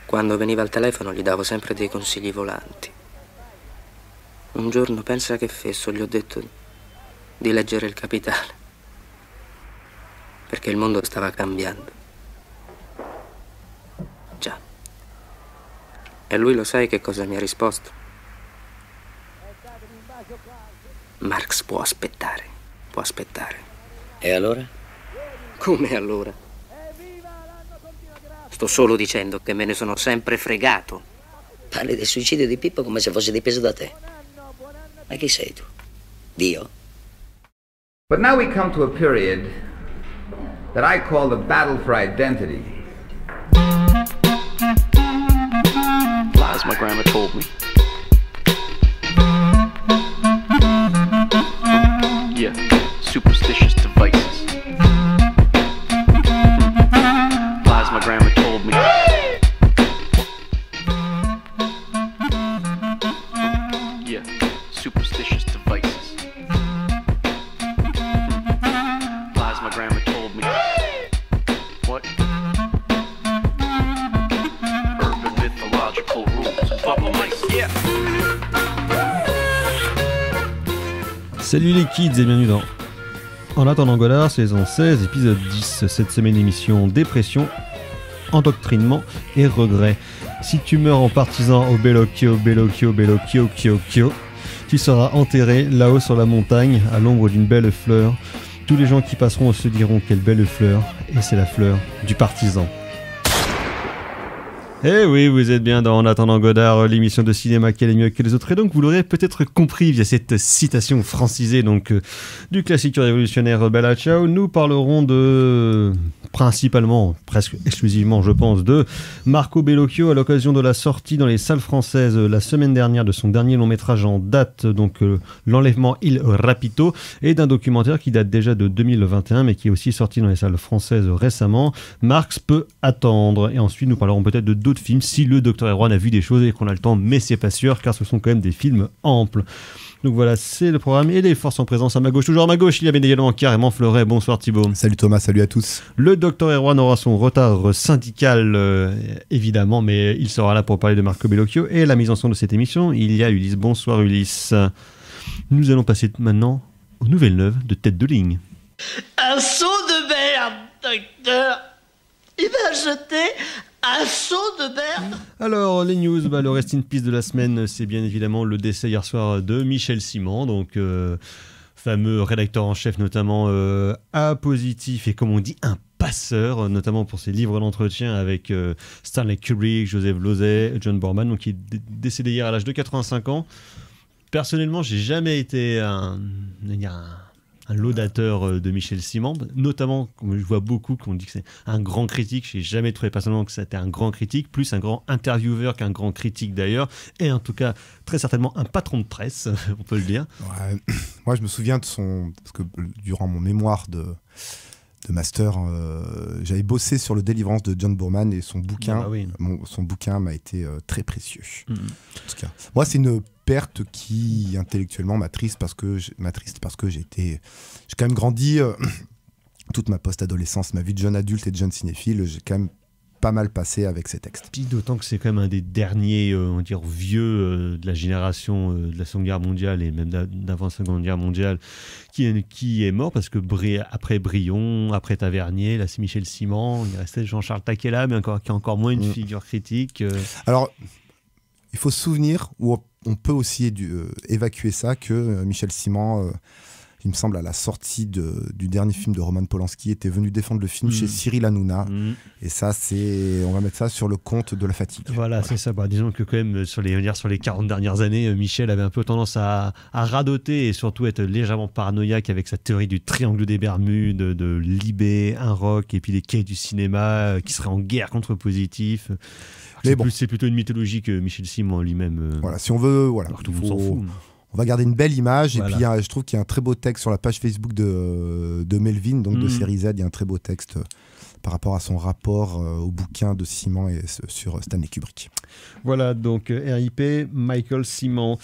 Quando veniva al telefono gli davo sempre dei consigli volanti. Un giorno, pensa che fesso, gli ho detto di leggere Il Capitale, perché il mondo stava cambiando. Già. E lui lo sai che cosa mi ha risposto? Marx può aspettare, può aspettare. E allora? Come allora? Sto solo dicendo che me ne sono sempre fregato. Parli del suicidio di Pippo come se fosse dipeso da te. Ma chi sei tu? Dio? But now we come to a period that I call the battle for identity. Lies my grandma told me. Yeah, superstitious devices. Lies my grandma told me. Yeah, superstitious devices. Lies my grandma told me. What? Urban mythological rules. Bubble mice. Yeah. Salut les kids et bienvenue dans En attendant Godard, saison 16, épisode 10. Cette semaine, émission dépression, endoctrinement et regret. Si tu meurs en partisan au Bellocchio, tu seras enterré là-haut sur la montagne, à l'ombre d'une belle fleur. Tous les gens qui passeront se diront quelle belle fleur, et c'est la fleur du partisan. Eh oui, vous êtes bien dans En attendant Godard, l'émission de cinéma qui est mieux que les autres. Et donc, vous l'aurez peut-être compris via cette citation francisée donc du classique révolutionnaire Bella Ciao. Nous parlerons principalement, presque exclusivement, je pense, de Marco Bellocchio à l'occasion de la sortie dans les salles françaises la semaine dernière de son dernier long métrage en date, donc L'enlèvement Il Rapito, et d'un documentaire qui date déjà de 2021, mais qui est aussi sorti dans les salles françaises récemment. Marx peut attendre. Et ensuite, nous parlerons peut-être de d'autres films si le Dr Erwan a vu des choses et qu'on a le temps, mais c'est pas sûr car ce sont quand même des films amples. Donc voilà, c'est le programme et les forces en présence à ma gauche. Toujours à ma gauche, il y a bien également carrément Fleuret. Bonsoir Thibaut. Salut Thomas, salut à tous. Le Dr Erwan aura son retard syndical évidemment, mais il sera là pour parler de Marco Bellocchio et la mise en son de cette émission. Il y a Ulysse. Bonsoir Ulysse. Nous allons passer maintenant aux nouvelles neuves de Tête de Ligne. Un saut de merde, docteur. Il m'a jeté un saut de merde. Alors, les news, le rest in peace de la semaine, c'est bien évidemment le décès hier soir de Michel Simon, donc fameux rédacteur en chef notamment A positif et comme on dit un passeur, notamment pour ses livres d'entretien avec Stanley Kubrick, Joseph Losey, John Borman, donc qui est décédé hier à l'âge de 85 ans. Personnellement, j'ai jamais été un laudateur de Michel Simon, notamment, comme je vois beaucoup qu'on dit que c'est un grand critique. Je n'ai jamais trouvé personnellement que c'était un grand critique, plus un grand intervieweur qu'un grand critique d'ailleurs, et en tout cas, très certainement un patron de presse, on peut le dire. Ouais, moi, je me souviens de parce que durant mon mémoire de master, j'avais bossé sur le Délivrance de John Boorman et son bouquin, son bouquin m'a été très précieux. En tout cas, moi, c'est une perte qui intellectuellement m'attriste parce que j'ai quand même grandi toute ma post-adolescence, ma vie de jeune adulte et de jeune cinéphile, j'ai quand même pas mal passé avec ces textes. Puis d'autant que c'est quand même un des derniers, on va dire, vieux de la génération de la Seconde Guerre mondiale et même d'avant la Seconde Guerre mondiale qui est mort parce que après Brion, après Tavernier, là c'est Michel Simon, il restait Jean-Charles Taquella, mais qui est encore moins une figure critique. Alors, il faut se souvenir, ou on peut aussi évacuer ça, que Michel Simon, il me semble, à la sortie du dernier film de Roman Polanski, était venu défendre le film chez Cyril Hanouna. Et ça, on va mettre ça sur le compte de la fatigue. Voilà. C'est ça. Disons que quand même, sur les 40 dernières années, Michel avait un peu tendance à radoter et surtout être légèrement paranoïaque avec sa théorie du triangle des Bermudes, de Libé, un rock et puis les quais du cinéma qui seraient en guerre contre positif. C'est plutôt une mythologie que Michel Simon lui-même. Voilà, si on veut, alors tout le monde s'en fout. On va garder une belle image. Voilà. Et puis je trouve qu'il y a un très beau texte sur la page Facebook de Melvin, donc de Série Z. Il y a un très beau texte par rapport à son rapport au bouquin de Simon et sur Stanley Kubrick. Voilà, donc RIP, Michael Simon.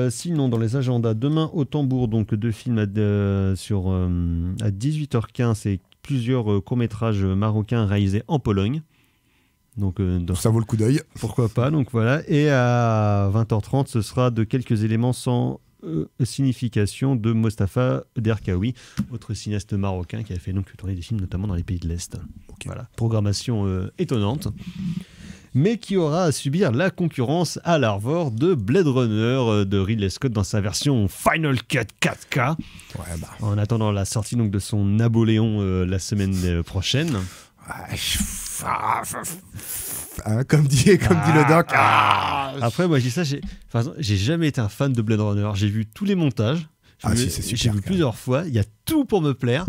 Sinon, dans les agendas, demain au Tambour, donc deux films à 18h15 et plusieurs courts-métrages marocains réalisés en Pologne. Donc, ça vaut le coup d'œil. Pourquoi pas, donc voilà. Et à 20h30, ce sera de quelques éléments sans signification de Mostafa Derkaoui, autre cinéaste marocain qui a fait donc tourner des films notamment dans les pays de l'Est. Okay. Voilà, programmation étonnante, mais qui aura à subir la concurrence à l'Arvor de Blade Runner de Ridley Scott dans sa version Final Cut 4K. Ouais, bah. En attendant la sortie donc de son Napoléon la semaine prochaine. Comme dit le doc. Après, moi, je dis ça, j'ai jamais été un fan de Blade Runner. J'ai vu tous les montages. J'ai vu plusieurs fois. Il y a tout pour me plaire.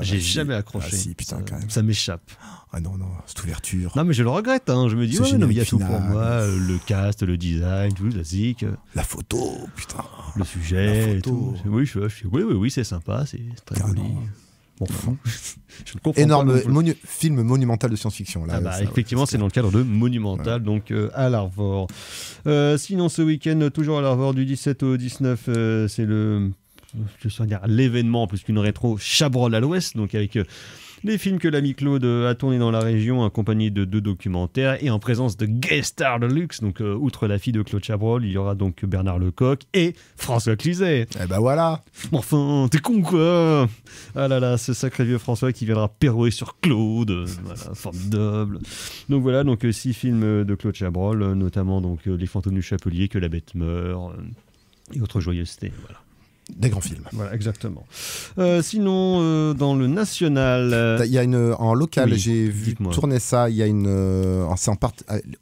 J'ai jamais accroché. Putain, quand même. Ça m'échappe. Ah non, cette ouverture. Non, mais je le regrette. Hein. Je me dis, il y a tout pour moi. Le cast, le design, tout, la zik. La photo, putain. Le sujet. Et tout. Oui, c'est sympa. C'est très joli. Bon, énorme film monumental de science-fiction. Là, effectivement, c'est dans le cadre de Monumental, donc à l'Arvor. Sinon, ce week-end, toujours à l'Arvor, du 17 au 19, c'est l'événement, plus qu'une rétro, Chabrol à l'Ouest, donc avec les films que l'ami Claude a tournés dans la région, accompagnés de 2 documentaires et en présence de guest stars de luxe. Donc, outre la fille de Claude Chabrol, il y aura donc Bernard Lecoq et François Cluzet. Eh ben voilà. Enfin, t'es con quoi? Ah là là, ce sacré vieux François qui viendra pérorer sur Claude. Voilà, formidable. Donc voilà, 6 films de Claude Chabrol, notamment donc Les Fantômes du Chapelier, Que la bête meurt et autres joyeusetés. Voilà. Des grands films. Voilà, exactement. Sinon, dans le national... Il y a en local, oui, j'ai vu tourner ça, il y a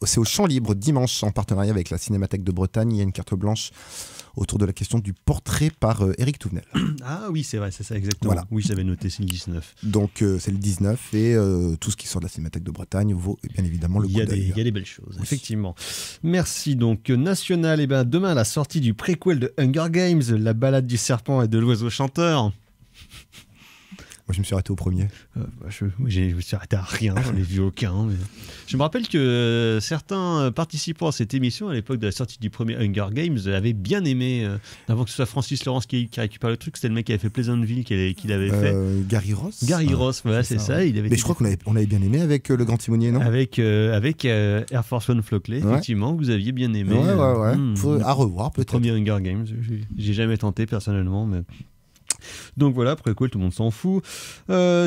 c'est au Champ Libre, dimanche, en partenariat avec la Cinémathèque de Bretagne. Il y a une carte blanche autour de la question du portrait par Éric Touvenel. Ah oui, c'est vrai, c'est ça, exactement. Voilà. Oui, j'avais noté, c'est le 19. Donc, c'est le 19, et tout ce qui sort de la Cinémathèque de Bretagne vaut bien évidemment le coup d'œil. Il y a des belles choses, effectivement. Merci. Donc, national, demain, la sortie du préquel de Hunger Games, La balade du serpent et de l'oiseau chanteur. Moi, je me suis arrêté au premier. Je me suis arrêté à rien, j'en ai vu aucun. Mais... Je me rappelle que certains participants à cette émission, à l'époque de la sortie du premier Hunger Games, avaient bien aimé, avant que ce soit Francis Lawrence qui récupère le truc, c'était le mec qui avait fait Pleasantville qui l'avait fait. Gary Ross. Gary Ross, voilà, c'est ça. Il avait mais je crois qu'on avait bien aimé avec Le Grand Timonier, non? Avec Air Force One Flockley, effectivement, vous aviez bien aimé. Ouais. À revoir, peut-être. Le premier Hunger Games, j'ai jamais tenté personnellement, mais... Donc voilà, préquel, tout le monde s'en fout.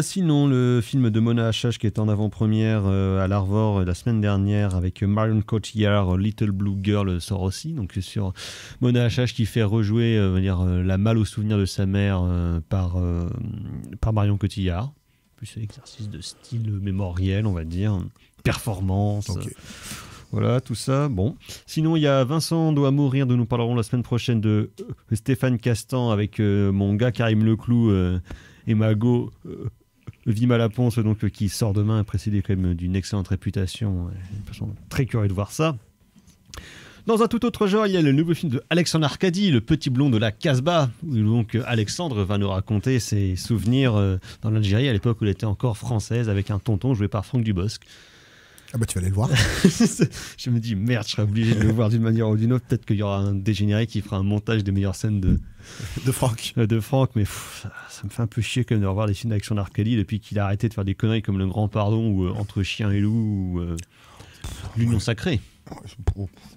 Sinon, le film de Mona Achache qui est en avant-première à l'Arvor la semaine dernière avec Marion Cotillard, Little Blue Girl, sort aussi. Donc sur Mona Achache qui fait rejouer la malle au souvenir de sa mère par Marion Cotillard. Plus un exercice de style mémoriel, on va dire. Performance. Okay. Voilà, tout ça. Bon. Sinon, il y a Vincent doit mourir, dont nous parlerons la semaine prochaine, de Stéphane Castan avec mon gars Karim Leclou et Mago Vima Laponce, donc qui sort demain, précédé quand même d'une excellente réputation. Je suis très curieux de voir ça. Dans un tout autre genre, il y a le nouveau film de Alexandre Arcadi, Le Petit Blond de la Casbah, où donc Alexandre va nous raconter ses souvenirs dans l'Algérie à l'époque où elle était encore française, avec un tonton joué par Franck Dubosc. Ah bah tu vas aller le voir. Je me dis merde, je serais obligé de le voir d'une manière ou d'une autre. Peut-être qu'il y aura un dégénéré qui fera un montage des meilleures scènes de Franck. Mais ça me fait un peu chier quand même de revoir les films d'Alexandre Arcadi depuis qu'il a arrêté de faire des conneries comme Le Grand Pardon ou Entre Chien et Loup ou L'Union Sacrée.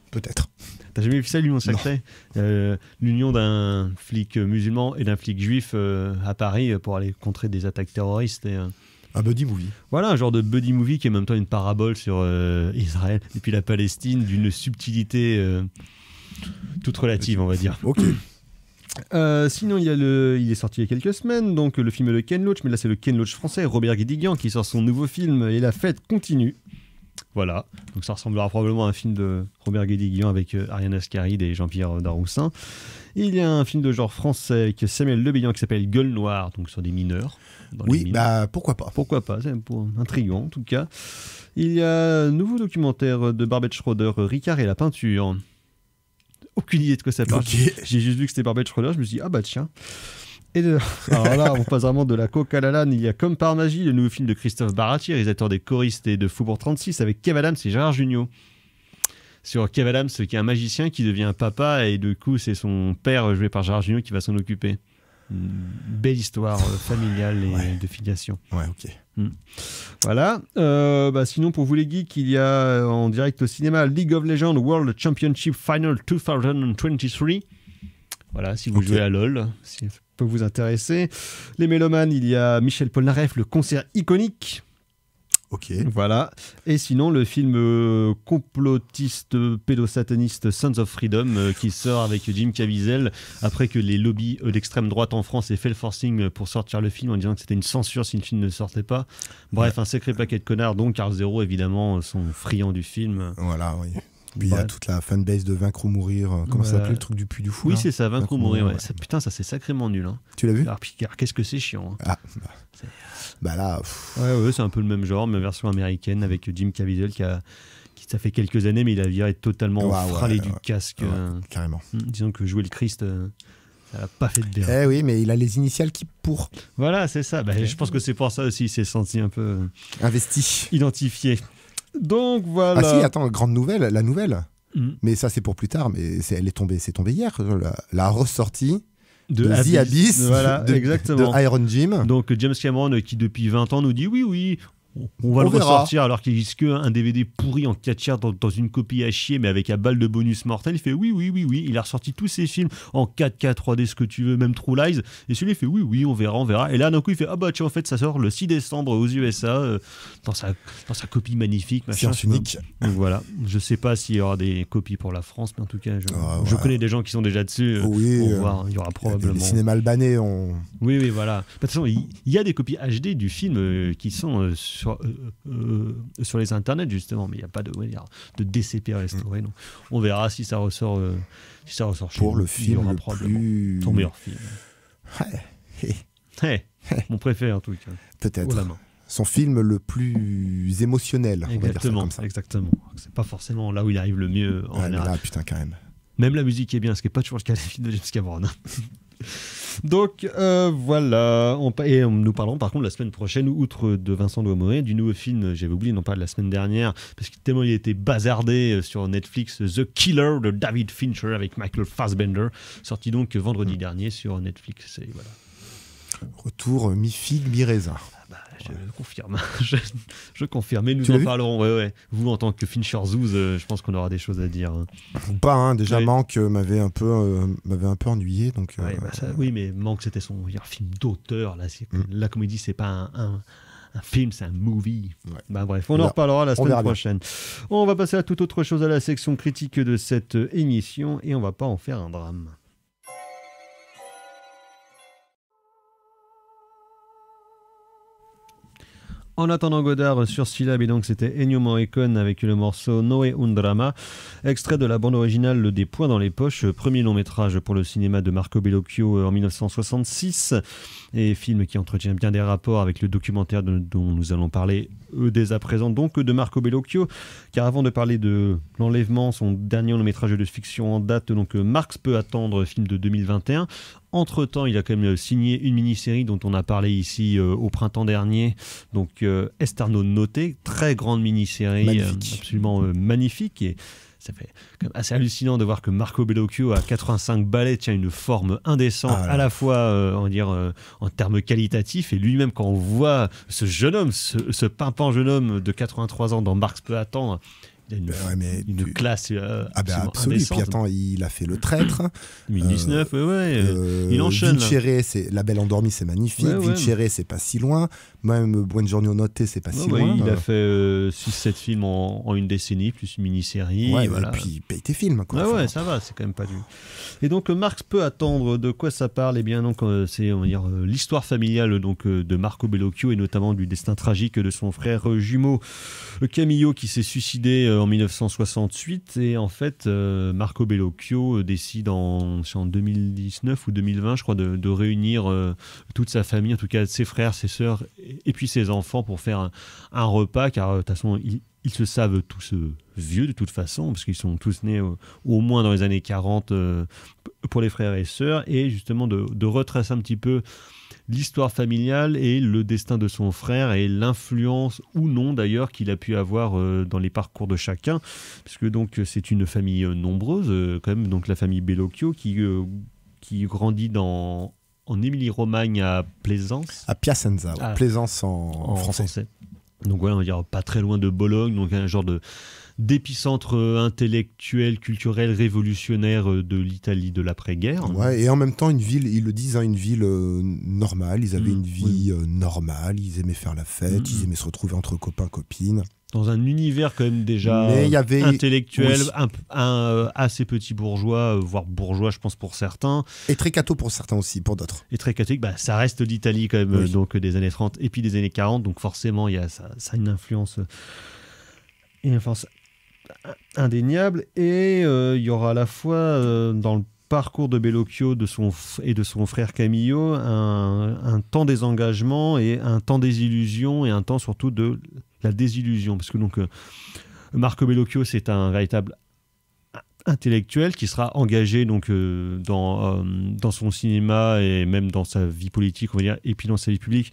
Peut-être. T'as jamais vu ça, L'Union Sacrée? L'union d'un flic musulman et d'un flic juif à Paris pour aller contrer des attaques terroristes et... Un buddy movie. Voilà, un genre de buddy movie qui est en même temps une parabole sur Israël et puis la Palestine d'une subtilité toute relative, on va dire. Ok. Sinon, il est sorti il y a quelques semaines, donc le film de Ken Loach, mais là c'est le Ken Loach français, Robert Guédiguian, qui sort son nouveau film Et la fête continue. Voilà, donc ça ressemblera probablement à un film de Robert Guédiguian avec Ariane Ascaride et Jean-Pierre Daroussin. Il y a un film de genre français avec Samuel Le Bihan qui s'appelle Gueule Noire, donc sur des mineurs. Oui, bah pourquoi pas. Pourquoi pas, c'est intriguant en tout cas. Il y a un nouveau documentaire de Barbet Schroeder, Ricard et la peinture. Aucune idée de quoi ça parle. Okay. J'ai juste vu que c'était Barbet Schroeder, je me suis dit, ah bah tiens. Et alors là, on passe vraiment de la coque à la lane. Il y a Comme par magie, le nouveau film de Christophe Baratier, réalisateur des Choristes et de Faubourg 36, avec Kev Adams et Gérard Jugnot. Sur Kev Adams, qui est un magicien qui devient papa, et du coup, c'est son père, joué par Gérard Jugnot, qui va s'en occuper. Une belle histoire familiale et de filiation. Ouais, ok. Voilà. Sinon, pour vous les geeks, il y a en direct au cinéma League of Legends World Championship Final 2023. Voilà, si vous jouez à LoL, si ça peut vous intéresser. Les mélomanes, il y a Michel Polnareff, le concert iconique. Ok. Voilà. Et sinon, le film complotiste pédosataniste Sons of Freedom qui sort avec Jim Caviezel après que les lobbies d'extrême droite en France aient fait le forcing pour sortir le film en disant que c'était une censure si le film ne sortait pas. Bref, un sacré paquet de connards, dont Carl Zero évidemment sont friands du film. Voilà, oui. Puis il y a toute la fanbase de Vaincre ou Mourir. Comment ça s'appelait le truc du Puy du Fou? Oui, c'est ça, Vaincre ou Mourir. Ouais. Ça, ça c'est sacrément nul. Hein. Tu l'as vu? Alors, qu'est-ce que c'est chiant. Hein. Là. Ouais, c'est un peu le même genre, mais version américaine avec Jim Caviezel qui ça fait quelques années, mais il a viré totalement fralé du casque. Carrément. Disons que jouer le Christ. Ça n'a pas fait de bien. Oui, mais il a les initiales qui pour. Voilà, c'est ça. Je pense que c'est pour ça aussi, il s'est senti un peu investi, identifié. Donc voilà. Ah si, attends, grande nouvelle, la nouvelle. Mais ça c'est pour plus tard, mais c'est tombé hier, la ressortie de The Abyss, voilà, exactement. de Iron Jim. Donc James Cameron qui depuis 20 ans nous dit oui, on va le ressortir alors qu'il n'existe qu'un DVD pourri en 4 dans une copie à chier mais avec un balle de bonus mortel. Il fait oui, il a ressorti tous ses films en 4K, 3D, ce que tu veux, même True Lies, et celui-là il fait oui, on verra. Et là d'un coup il fait tiens, en fait ça sort le 6 décembre aux USA dans sa copie magnifique, machin. Science unique. Donc voilà, je sais pas s'il y aura des copies pour la France, mais en tout cas je connais des gens qui sont déjà dessus. Oui, on va voir, il y aura probablement. Les cinémas albanais Oui, voilà. De toute façon, il y a des copies HD du film qui sont sur les internets justement, mais il n'y a pas de DCP restauré. Donc on verra si ça ressort chez pour nous. Le film le plus... ton meilleur film. Mon préféré en tout cas. Peut-être. Son film le plus émotionnel. Exactement. C'est pas forcément là où il arrive le mieux en général. Là, putain, quand même. Même la musique est bien, ce qui n'est pas toujours le cas des films de James Cameron. Donc voilà, nous parlons par contre la semaine prochaine, outre de Vincent doit mourir, du nouveau film, j'avais oublié d'en parler la semaine dernière, parce que tellement il a été bazardé sur Netflix, The Killer de David Fincher avec Michael Fassbender, sorti donc vendredi dernier sur Netflix. Et voilà. Retour mi-figue, mi-raisin. Je confirme. Je confirme. Et nous en parlerons. Ouais. Vous, en tant que Fincher Zouz, je pense qu'on aura des choses à dire. Ou pas, déjà, Manque m'avait un peu ennuyé. Donc, oui, mais Manque, c'était son film d'auteur. La comédie, c'est pas un film, c'est un movie. Ouais. Bref, on en reparlera la semaine prochaine. On va passer à toute autre chose, à la section critique de cette émission, et on va pas en faire un drame. En attendant Godard sur Syllab, et donc c'était Ennio Morricone avec le morceau Noé un Drama, extrait de la bande originale des Poings dans les poches, premier long métrage pour le cinéma de Marco Bellocchio en 1966, et film qui entretient bien des rapports avec le documentaire dont nous allons parler dès à présent, donc de Marco Bellocchio, car avant de parler de l'enlèvement, son dernier long métrage de fiction en date, donc Marx peut attendre, film de 2021. Entre-temps, il a quand même signé une mini-série dont on a parlé ici au printemps dernier, donc Esterno Noté, très grande mini-série, absolument magnifique, et ça fait quand même assez hallucinant de voir que Marco Bellocchio à 85 balais tient une forme indécente, à la fois en termes qualitatifs, et lui-même quand on voit ce jeune homme, ce pimpant jeune homme de 83 ans dans Marx peut attendre, il a une classe absolue. Puis attends, il a fait Le Traître 2019, il enchaîne. Vincere, c'est La Belle Endormie, c'est magnifique. Vincere, c'est pas si loin. Même Buongiorno Notte, c'est pas si loin. Il a fait 6-7 films en une décennie, plus une mini-série. Et puis il paye tes films. Ça va, c'est quand même pas du. Et donc Marx peut attendre. De quoi ça parle? Eh bien, donc c'est l'histoire familiale de Marco Bellocchio, et notamment du destin tragique de son frère jumeau Camillo, qui s'est suicidé en 1968, et en fait Marco Bellocchio décide en 2019 ou 2020 je crois de réunir toute sa famille, en tout cas ses frères, ses sœurs et puis ses enfants, pour faire un repas, car de toute façon ils se savent tous vieux de toute façon, parce qu'ils sont tous nés au moins dans les années 40 pour les frères et sœurs, et justement de retracer un petit peu l'histoire familiale et le destin de son frère, et l'influence ou non d'ailleurs qu'il a pu avoir dans les parcours de chacun, puisque donc c'est une famille nombreuse quand même, donc la famille Bellocchio qui grandit en en Émilie-Romagne à Plaisance. À Piacenza, Plaisance en français. Donc voilà, on va dire pas très loin de Bologne, donc un genre d'épicentre intellectuel, culturel, révolutionnaire de l'Italie de l'après-guerre. Ouais, et en même temps, une ville, ils le disent, une ville normale. Ils avaient une vie normale, ils aimaient faire la fête, ils aimaient se retrouver entre copains, copines. Dans un univers quand même déjà intellectuel, assez petit bourgeois, voire bourgeois, je pense, pour certains. Et très catho pour certains aussi, pour d'autres. Et très catholique, ça reste l'Italie quand même, donc des années 30 et puis des années 40, donc forcément, ça a une influence indéniable. Et il y aura à la fois dans le parcours de Bellocchio et de son frère Camillo un temps des engagements et un temps des illusions et un temps surtout de la désillusion, parce que donc Marco Bellocchio, c'est un véritable intellectuel qui sera engagé donc dans son cinéma et même dans sa vie politique, on va dire, et puis dans sa vie publique,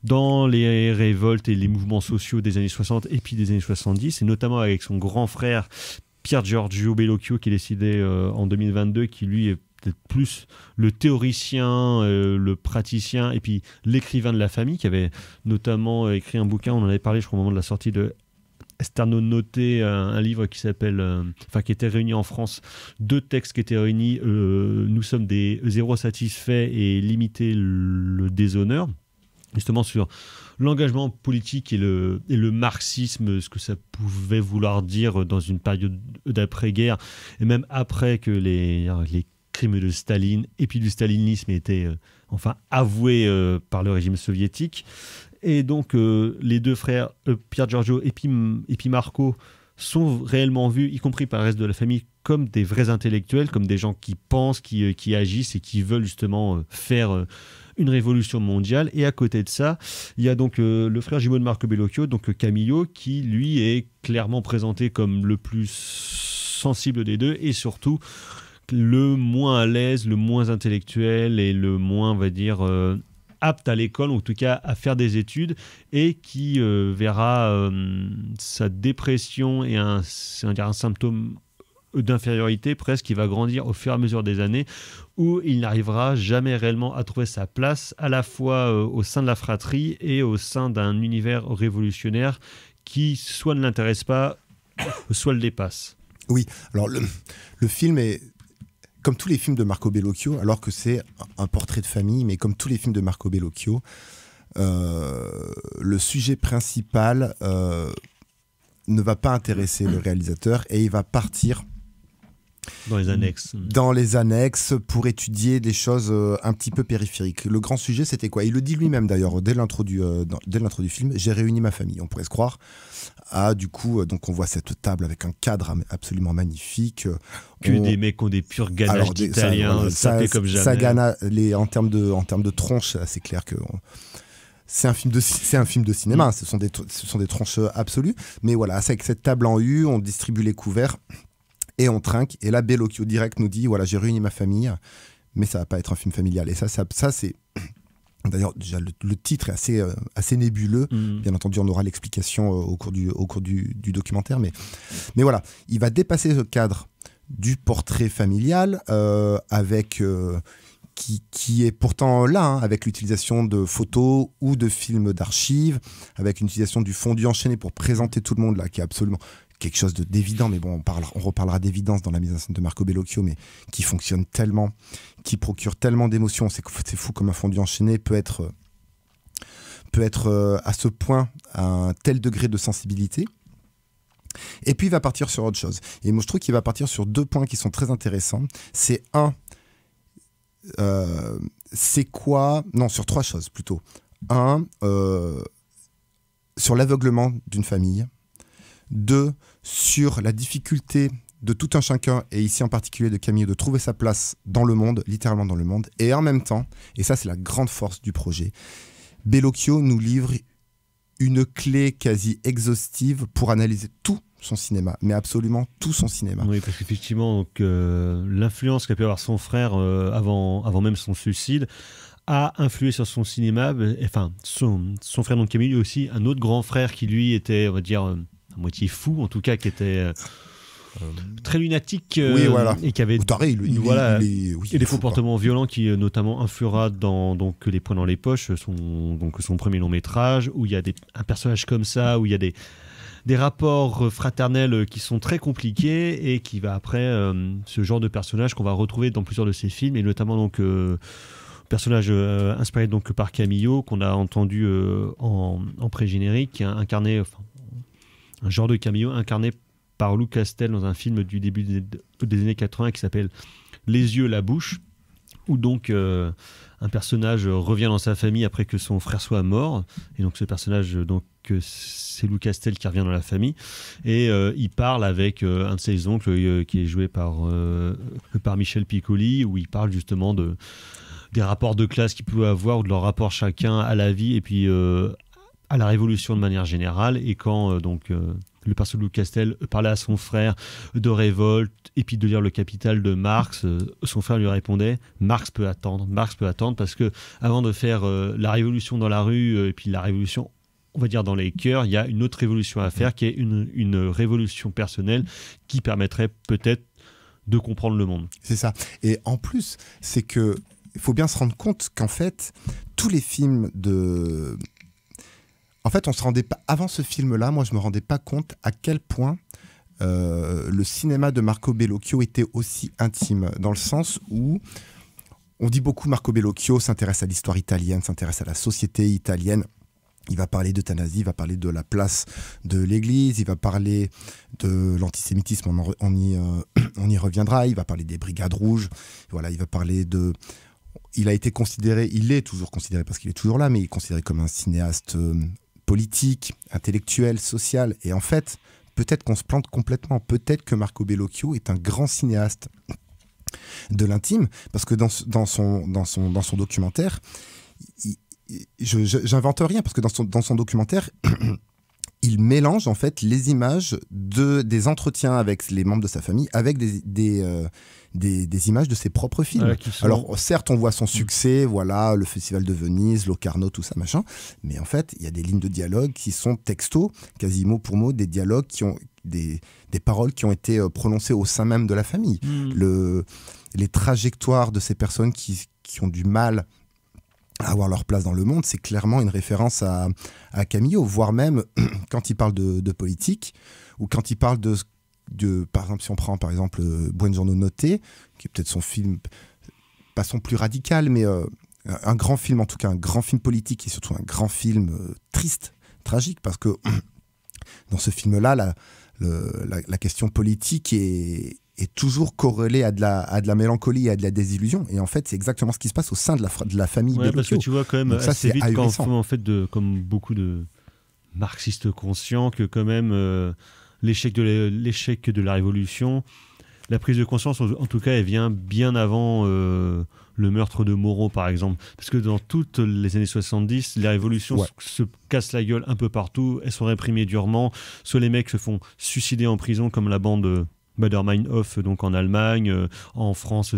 dans les révoltes et les mouvements sociaux des années 60 et puis des années 70, et notamment avec son grand frère Pier Giorgio Bellocchio, qui est décédé en 2022, qui lui est peut-être plus le théoricien, le praticien et puis l'écrivain de la famille, qui avait notamment écrit un bouquin, on en avait parlé je crois au moment de la sortie de Esterno Note, un livre qui s'appelle, qui était réuni en France, 2 textes qui étaient réunis, Nous sommes des zéro satisfaits et Limiter le déshonneur, justement sur l'engagement politique et le marxisme, ce que ça pouvait vouloir dire dans une période d'après-guerre, et même après que les crimes de Staline et puis du stalinisme étaient avoués par le régime soviétique. Et donc les 2 frères, Pier Giorgio et puis Marco, sont réellement vus, y compris par le reste de la famille, comme des vrais intellectuels, comme des gens qui pensent, qui agissent et qui veulent justement faire une révolution mondiale. Et à côté de ça, il y a donc le frère jumeau de Marco Bellocchio, donc Camillo, qui lui est clairement présenté comme le plus sensible des deux et surtout le moins à l'aise, le moins intellectuel et le moins, on va dire, apte à l'école, en tout cas à faire des études, et qui verra sa dépression et un symptôme d'infériorité presque qui va grandir au fur et à mesure des années, où il n'arrivera jamais réellement à trouver sa place, à la fois au sein de la fratrie et au sein d'un univers révolutionnaire qui soit ne l'intéresse pas, soit le dépasse. Oui, alors le film est comme tous les films de Marco Bellocchio, alors que c'est un portrait de famille, mais comme tous les films de Marco Bellocchio, le sujet principal ne va pas intéresser le réalisateur et il va partir dans les annexes pour étudier des choses un petit peu périphériques. Le grand sujet, c'était quoi? Il le dit lui-même d'ailleurs dès l'intro du film. J'ai réuni ma famille. On pourrait se croire. Du coup, donc on voit cette table avec un cadre absolument magnifique. Des mecs qui ont des purs ganaches d'Italiens, ça fait comme jamais. Ça gana, en termes de tronches, c'est clair que c'est un film de cinéma. Ce sont des tronches absolues. Mais voilà, avec cette table en U, on distribue les couverts. Et on trinque, et là Bellocchio direct nous dit, voilà, j'ai réuni ma famille, mais ça va pas être un film familial. Et ça c'est... D'ailleurs, déjà, le titre est assez nébuleux. Bien entendu, on aura l'explication au cours du documentaire. Mais voilà, il va dépasser ce cadre du portrait familial, avec... Qui est pourtant là, avec l'utilisation de photos ou de films d'archives, avec une utilisation du fondu enchaîné pour présenter tout le monde, là, qui est absolument... quelque chose d'évident, mais bon, on reparlera d'évidence dans la mise en scène de Marco Bellocchio, mais qui fonctionne tellement, qui procure tellement d'émotions. C'est fou comme un fondu enchaîné peut être à ce point, à un tel degré de sensibilité. Et puis il va partir sur autre chose. Et moi je trouve qu'il va partir sur 2 points qui sont très intéressants. C'est sur 3 choses plutôt. Sur l'aveuglement d'une famille. 2, sur la difficulté de tout un chacun, et ici en particulier de Camillo, de trouver sa place dans le monde, littéralement dans le monde. Et en même temps, et ça c'est la grande force du projet, Bellocchio nous livre une clé quasi exhaustive pour analyser tout son cinéma, mais absolument tout son cinéma. Oui, parce qu'effectivement, l'influence qu'a pu avoir son frère avant même son suicide a influé sur son cinéma. Enfin, son frère, donc Camillo, aussi un autre grand frère qui lui était, on va dire... à moitié fou, en tout cas, qui était très lunatique oui, voilà. et qui avait Taré, des comportements violents qui notamment influera dans donc Les Poings dans les poches, son premier long métrage, où il y a un personnage comme ça, où il y a des rapports fraternels qui sont très compliqués et qui va après ce genre de personnage qu'on va retrouver dans plusieurs de ses films, et notamment donc personnage inspiré donc par Camillo, qu'on a entendu en pré-générique, qui a incarné un genre de Camillo incarné par Lou Castel dans un film du début des années 80 qui s'appelle Les yeux, la bouche, où donc un personnage revient dans sa famille après que son frère soit mort, et donc ce personnage, donc c'est Lou Castel qui revient dans la famille, et il parle avec un de ses oncles qui est joué par Michel Piccoli, où il parle justement des rapports de classe qu'il pouvait avoir, ou de leur rapport chacun à la vie, et puis à la Révolution de manière générale. Et quand le personnage de Lou Castel parlait à son frère de révolte et puis de lire Le Capital de Marx, son frère lui répondait « Marx peut attendre, parce que avant de faire la révolution dans la rue et puis la révolution, on va dire, dans les cœurs, il y a une autre révolution à faire qui est une révolution personnelle qui permettrait peut-être de comprendre le monde. » C'est ça. Et en plus, c'est que il faut bien se rendre compte qu'en fait, tous les films de... En fait, on se rendait pas... Avant ce film-là, moi, je me rendais pas compte à quel point le cinéma de Marco Bellocchio était aussi intime, dans le sens où on dit beaucoup Marco Bellocchio s'intéresse à l'histoire italienne, s'intéresse à la société italienne. Il va parler d'euthanasie, il va parler de la place de l'Église, il va parler de l'antisémitisme, on y reviendra, il va parler des Brigades Rouges, voilà, il va parler de... Il a été considéré, il est toujours considéré parce qu'il est toujours là, mais il est considéré comme un cinéaste politique, intellectuel, social. Et en fait, peut-être qu'on se plante complètement. Peut-être que Marco Bellocchio est un grand cinéaste de l'intime, parce que dans son documentaire, j'invente rien, parce que dans son documentaire, il mélange en fait les images des entretiens avec les membres de sa famille avec des images de ses propres films. Alors certes, on voit son succès, voilà, le Festival de Venise, Locarno, tout ça, machin, mais en fait, il y a des lignes de dialogue qui sont texto, quasi mot pour mot, des dialogues qui ont des paroles qui ont été prononcées au sein même de la famille. Les trajectoires de ces personnes qui ont du mal à avoir leur place dans le monde, c'est clairement une référence à Camillo, voire même quand il parle de politique, ou quand il parle par exemple, si on prend par exemple Buongiorno Notte, qui est peut-être son film, pas son plus radical, mais un grand film, en tout cas un grand film politique, et surtout un grand film triste, tragique, parce que dans ce film-là, la question politique est toujours corrélé à de la mélancolie et à de la désillusion. Et en fait, c'est exactement ce qui se passe au sein de la famille Bellocchio. Parce que tu vois quand même donc assez vite, en fait, comme beaucoup de marxistes conscients, que quand même l'échec de la Révolution, la prise de conscience, en tout cas, elle vient bien avant le meurtre de Moreau, par exemple. Parce que dans toutes les années 70, les révolutions se cassent la gueule un peu partout, elles sont réprimées durement. Soit les mecs se font suicider en prison, comme la bande... Baader-Meinhof, donc en Allemagne, en France,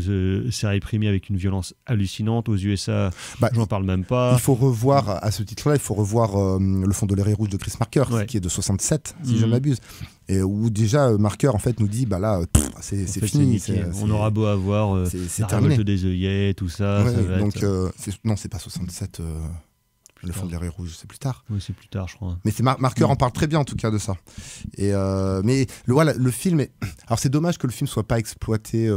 c'est réprimé avec une violence hallucinante. Aux USA, j'en parle même pas. Il faut revoir, à ce titre-là, Le Fond de l'air rouge de Chris Marker, qui est de 67, si je ne m'abuse. Et où déjà Marker, en fait, nous dit, c'est fini. On aura beau avoir la révolte des œillets, tout ça. Donc, non, c'est pas 67. Le Fond de l'air rouge, c'est plus tard. Oui, c'est plus tard, je crois. Mais Marker en parle très bien, en tout cas, de ça. Et mais le film est... Alors, c'est dommage que le film soit pas exploité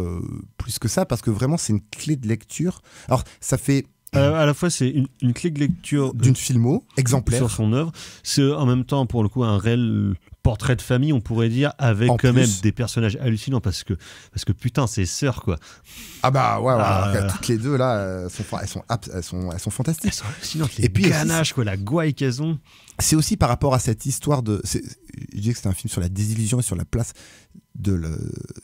plus que ça, parce que vraiment, c'est une clé de lecture. Alors, ça fait... à la fois, c'est une clé de lecture... d'une filmo, exemplaire. Sur son œuvre. C'est en même temps, pour le coup, un réel... portrait de famille, on pourrait dire, avec même des personnages hallucinants, parce que putain, c'est sœurs, quoi. Toutes les deux là, elles sont fantastiques. Elles sont hallucinantes. Et puis ganaches, quoi, la gouaille qu'elles ont. C'est aussi par rapport à cette histoire je disais que c'était un film sur la désillusion et sur la place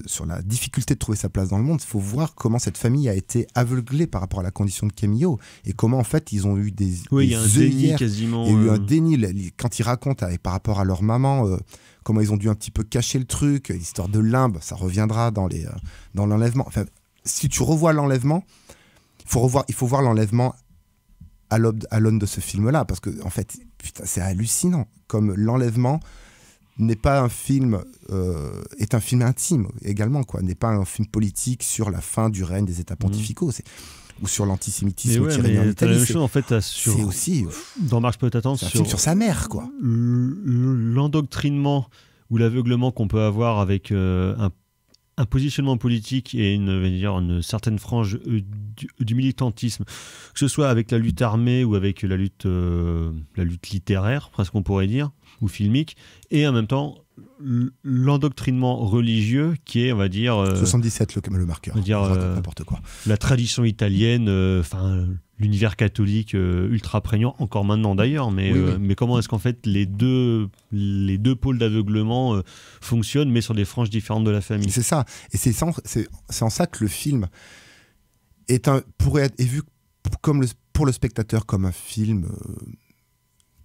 sur la difficulté de trouver sa place dans le monde. Il faut voir comment cette famille a été aveuglée par rapport à la condition de Camillo, et comment en fait ils ont eu il y a un déni quasiment. Il y a eu un déni quand ils racontent par rapport à leur maman, comment ils ont dû un petit peu cacher le truc, l'histoire de limbe, ça reviendra dans l'enlèvement. Enfin, si tu revois l'enlèvement, il faut voir l'enlèvement à l'aune de ce film-là, parce que en fait, putain, c'est hallucinant, comme l'enlèvement n'est pas un film, est un film intime également, quoi. N'est pas un film politique sur la fin du règne des États pontificaux. Ou sur l'antisémitisme qui règne en Italie. La même chose, en fait, c'est aussi dans Marche peut attendre sur sa mère, quoi. L'endoctrinement ou l'aveuglement qu'on peut avoir avec un positionnement politique et une certaine frange du militantisme, que ce soit avec la lutte armée ou avec la lutte littéraire, presque on pourrait dire, ou filmique, et en même temps l'endoctrinement religieux qui est, on va dire... 77 le marqueur, on va dire, n'importe quoi. La tradition italienne, l'univers catholique ultra prégnant, encore maintenant d'ailleurs, mais comment est-ce qu'en fait les deux pôles d'aveuglement fonctionnent, mais sur des franges différentes de la famille. C'est ça, et c'est en ça que le film pourrait être vu pour le spectateur comme un film...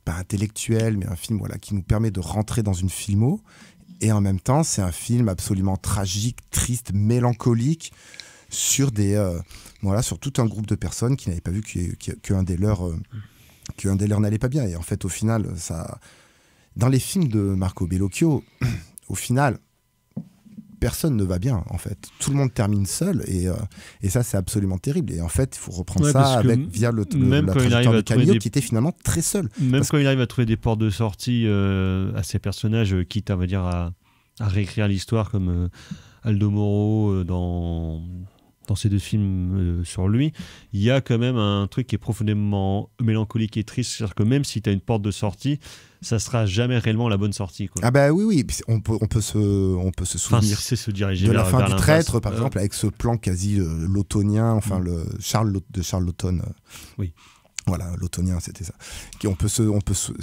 pas intellectuel, mais un film qui nous permet de rentrer dans une filmo. Et en même temps, c'est un film absolument tragique, triste, mélancolique sur sur tout un groupe de personnes qui n'avaient pas vu qu'un des leurs n'allait pas bien. Et en fait, au final, dans les films de Marco Bellocchio, au final, personne ne va bien, en fait. Tout le monde termine seul, et ça, c'est absolument terrible. Et en fait, il faut reprendre ça via la trajectoire de Camillo, qui était finalement très seul. Même quand il arrive à trouver des portes de sortie à ses personnages, quitte, on va dire, à réécrire l'histoire, comme Aldo Moro dans ces deux films sur lui, il y a quand même un truc qui est profondément mélancolique et triste. C'est-à-dire que même si tu as une porte de sortie, ça sera jamais réellement la bonne sortie, quoi. Ah bah oui, on peut se souvenir se diriger de la fin du Traître, par voilà. exemple, avec ce plan quasi lautonien, de Charles Laughton. Oui. Voilà, l'autonien, c'était ça. Il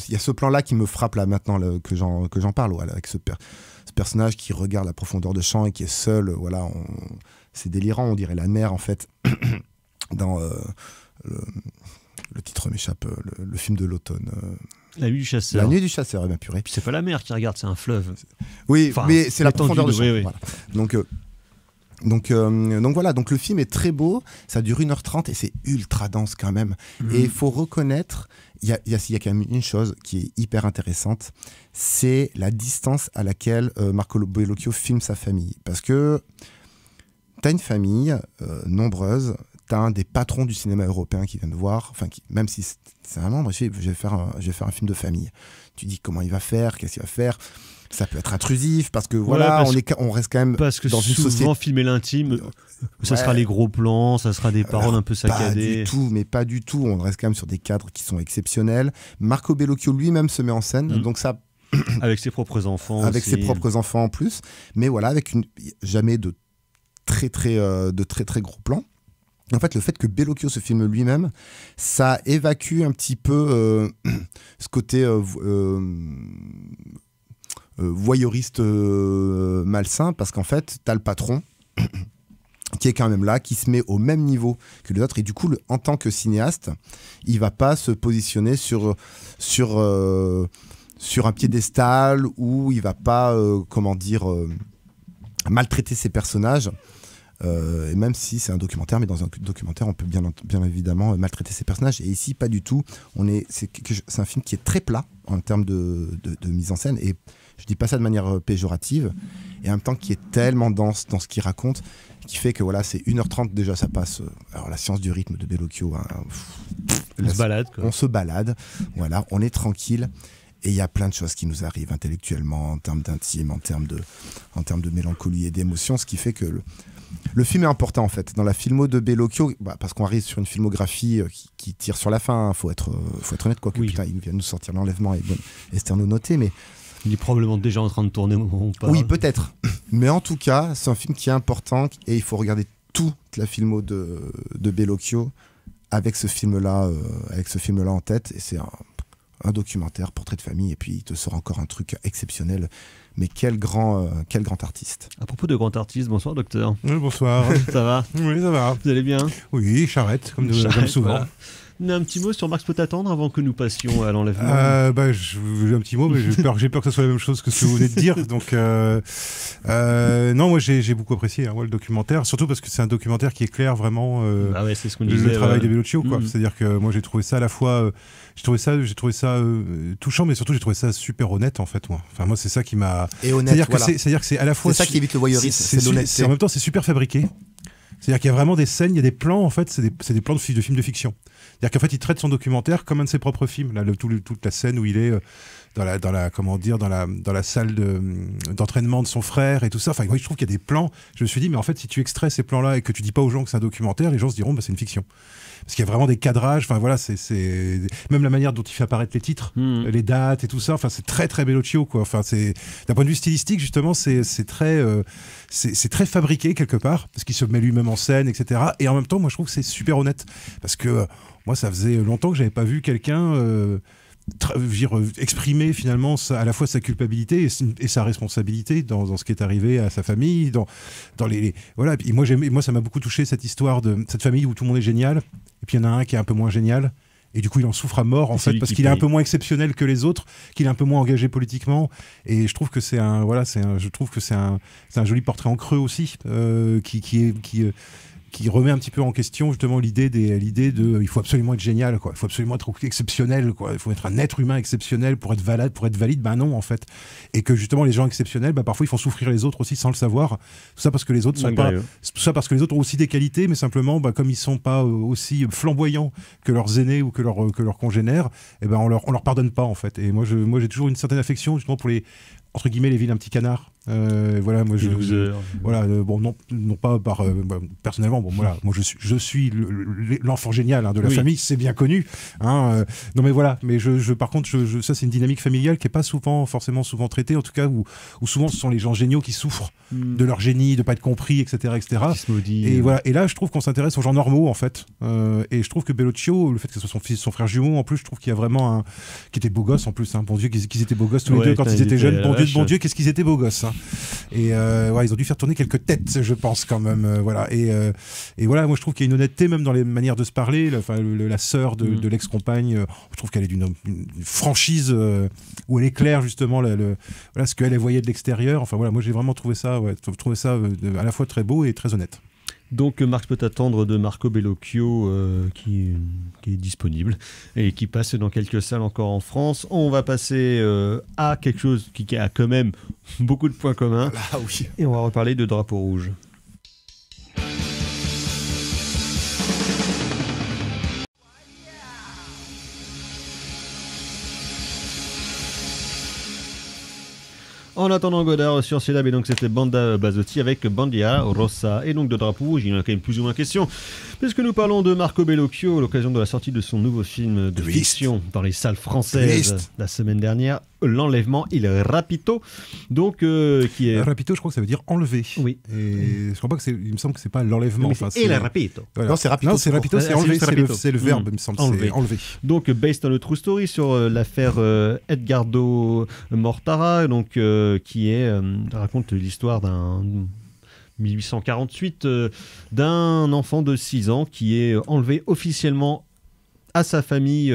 y a ce plan-là qui me frappe là maintenant que j'en parle, voilà, avec ce personnage qui regarde la profondeur de champ et qui est seul. Voilà, c'est délirant, on dirait la mer en fait. Dans le titre m'échappe, le film de l'automne. La nuit du chasseur. La nuit du chasseur, bien purée. Puis c'est pas la mer qui regarde, c'est un fleuve. Oui, mais c'est la profondeur de champ. Oui. Voilà. Donc voilà, donc le film est très beau, ça dure 1h30 et c'est ultra dense quand même. Et il faut reconnaître, il y a quand même une chose qui est hyper intéressante, c'est la distance à laquelle Marco Bellocchio filme sa famille. Parce que t'as une famille nombreuse, t'as un des patrons du cinéma européen qui vient te voir, même si c'est un membre, je vais faire un film de famille. Tu dis comment il va faire, qu'est-ce qu'il va faire. Ça peut être intrusif parce que on reste quand même dans une société. Souvent filmer l'intime, ça sera les gros plans, ça sera des paroles un peu saccadées. Pas du tout. On reste quand même sur des cadres qui sont exceptionnels. Marco Bellocchio lui-même se met en scène, donc ça. Avec ses propres enfants. Avec ses propres enfants en plus, mais voilà, avec jamais de très gros plans. En fait, le fait que Bellocchio se filme lui-même, ça évacue un petit peu ce côté voyeuriste malsain, parce qu'en fait, t'as le patron qui est quand même là, qui se met au même niveau que les autres, et du coup, en tant que cinéaste, il va pas se positionner sur un piédestal, où il va pas, maltraiter ses personnages. Et même si c'est un documentaire, mais dans un documentaire on peut bien évidemment maltraiter ses personnages, et ici pas du tout. C'est un film qui est très plat en termes de mise en scène, et je dis pas ça de manière péjorative, et en même temps qui est tellement dense dans ce qu'il raconte, qui fait que voilà, c'est 1h30 déjà, ça passe. Alors la science du rythme de Bellocchio, on se balade, voilà, on est tranquille. Et il y a plein de choses qui nous arrivent intellectuellement, en termes d'intime, en termes de mélancolie et d'émotion, ce qui fait que le film est important en fait. Dans la filmo de Bellocchio, parce qu'on arrive sur une filmographie qui tire sur la fin, faut être honnête, quoi. Putain, il vient de nous sortir l'enlèvement et Esterno noté, mais il est probablement déjà en train de tourner au moment où on parle. Oui, peut-être. Mais en tout cas, c'est un film qui est important, et il faut regarder toute la filmo de Bellocchio avec ce film-là en tête, et c'est un documentaire, portrait de famille, et puis il te sort encore un truc exceptionnel. Mais quel grand artiste. À propos de grand artiste, bonsoir docteur. Oui, bonsoir. Ça va? Oui, ça va. Vous allez bien? Oui, charrette, comme souvent. Voilà. Un petit mot sur Marx peut attendre avant que nous passions à l'enlèvement. J'ai un petit mot, mais j'ai peur que ce soit la même chose que ce que vous venez de dire. Donc, non, moi j'ai beaucoup apprécié le documentaire, surtout parce que c'est un documentaire qui éclaire vraiment c'est ce qu'on disait, le travail de Bellocchio, quoi. C'est-à-dire que moi j'ai trouvé ça à la fois, j'ai trouvé ça touchant, mais surtout j'ai trouvé ça super honnête en fait. Moi, enfin moi c'est ça qui m'a. Et honnête. C'est-à-dire que c'est à la fois. C'est ça qui évite le voyeurisme. C'est l'honnêteté. En même temps, c'est super fabriqué. C'est-à-dire qu'il y a vraiment des scènes, il y a des plans, en fait, c'est des plans de films de fiction. C'est-à-dire qu'en fait, il traite son documentaire comme un de ses propres films. Là, toute la scène où il est dans la salle d'entraînement de son frère et tout ça. Enfin, moi, je trouve qu'il y a des plans. Je me suis dit, mais en fait, si tu extrais ces plans-là et que tu dis pas aux gens que c'est un documentaire, les gens se diront, c'est une fiction. Parce qu'il y a vraiment des cadrages, enfin voilà, c'est même la manière dont il fait apparaître les titres, les dates et tout ça, enfin c'est très très Bellocchio, quoi. Enfin c'est d'un point de vue stylistique justement, c'est très fabriqué quelque part parce qu'il se met lui-même en scène, etc. Et en même temps, moi je trouve que c'est super honnête parce que moi ça faisait longtemps que j'avais pas vu quelqu'un exprimer finalement à la fois sa culpabilité et sa responsabilité dans ce qui est arrivé à sa famille, dans les voilà. Et moi ça m'a beaucoup touché cette histoire de cette famille où tout le monde est génial et puis il y en a un qui est un peu moins génial et du coup il en souffre à mort en fait parce qu'il est un peu moins exceptionnel que les autres, qu'il est un peu moins engagé politiquement, et je trouve que c'est un joli portrait en creux aussi qui remet un petit peu en question justement l'idée de il faut absolument être génial, quoi. Il faut absolument être exceptionnel, quoi. Il faut être un être humain exceptionnel pour être valide. Ben non, en fait. Et que justement les gens exceptionnels, parfois ils font souffrir les autres aussi sans le savoir. Tout ça parce que les autres ont aussi des qualités, mais simplement comme ils sont pas aussi flamboyants que leurs aînés ou que leurs congénères, on leur pardonne pas en fait. Et moi j'ai toujours une certaine affection justement pour les entre guillemets les vilains petits canards. Voilà, moi non pas par personnellement, moi je suis l'enfant génial de la famille, c'est bien connu, non mais voilà, mais par contre ça c'est une dynamique familiale qui est pas forcément souvent traitée, en tout cas où souvent ce sont les gens géniaux qui souffrent de leur génie, de pas être compris, etc. Et voilà, et là je trouve qu'on s'intéresse aux gens normaux en fait, et je trouve que Bellocchio, le fait que ce soit son frère jumeau en plus, je trouve qu'il y a vraiment qui était beau gosse en plus, bon Dieu qu'ils étaient beaux gosses tous les deux quand ils étaient jeunes, bon Dieu qu'est-ce qu'ils étaient beaux gosses, et ils ont dû faire tourner quelques têtes, je pense quand même, voilà. Et voilà, moi je trouve qu'il y a une honnêteté même dans les manières de se parler. La sœur de l'ex-compagne, je trouve qu'elle est d'une franchise où elle éclaire justement ce qu'elle voyait de l'extérieur. Enfin voilà, moi j'ai vraiment trouvé ça à la fois très beau et très honnête. Donc Marx peut attendre de Marco Bellocchio qui est disponible et qui passe dans quelques salles encore en France. On va passer à quelque chose qui a quand même beaucoup de points communs. Ah, oui. Et on va reparler de Drapeau rouge. En attendant Godard sur Syllab, et donc c'était Banda Basotti avec Bandia Rossa. Et donc de Drapeau rouge, il y en a quand même plus ou moins question, puisque nous parlons de Marco Bellocchio à l'occasion de la sortie de son nouveau film de fiction dans les salles françaises la semaine dernière, L'enlèvement, Il Rapito, donc qui est... Rapito, je crois que ça veut dire enlever. Oui. Et je crois pas que il me semble que c'est pas l'enlèvement. Il Rapito. Voilà. Non, c'est Rapito. Non, c'est Rapito, c'est enlever. C'est le verbe, il me semble. C'est enlever. Donc, based on a true story sur l'affaire Edgardo Mortara, donc qui raconte l'histoire d'un 1848 d'un enfant de 6 ans qui est enlevé officiellement à sa famille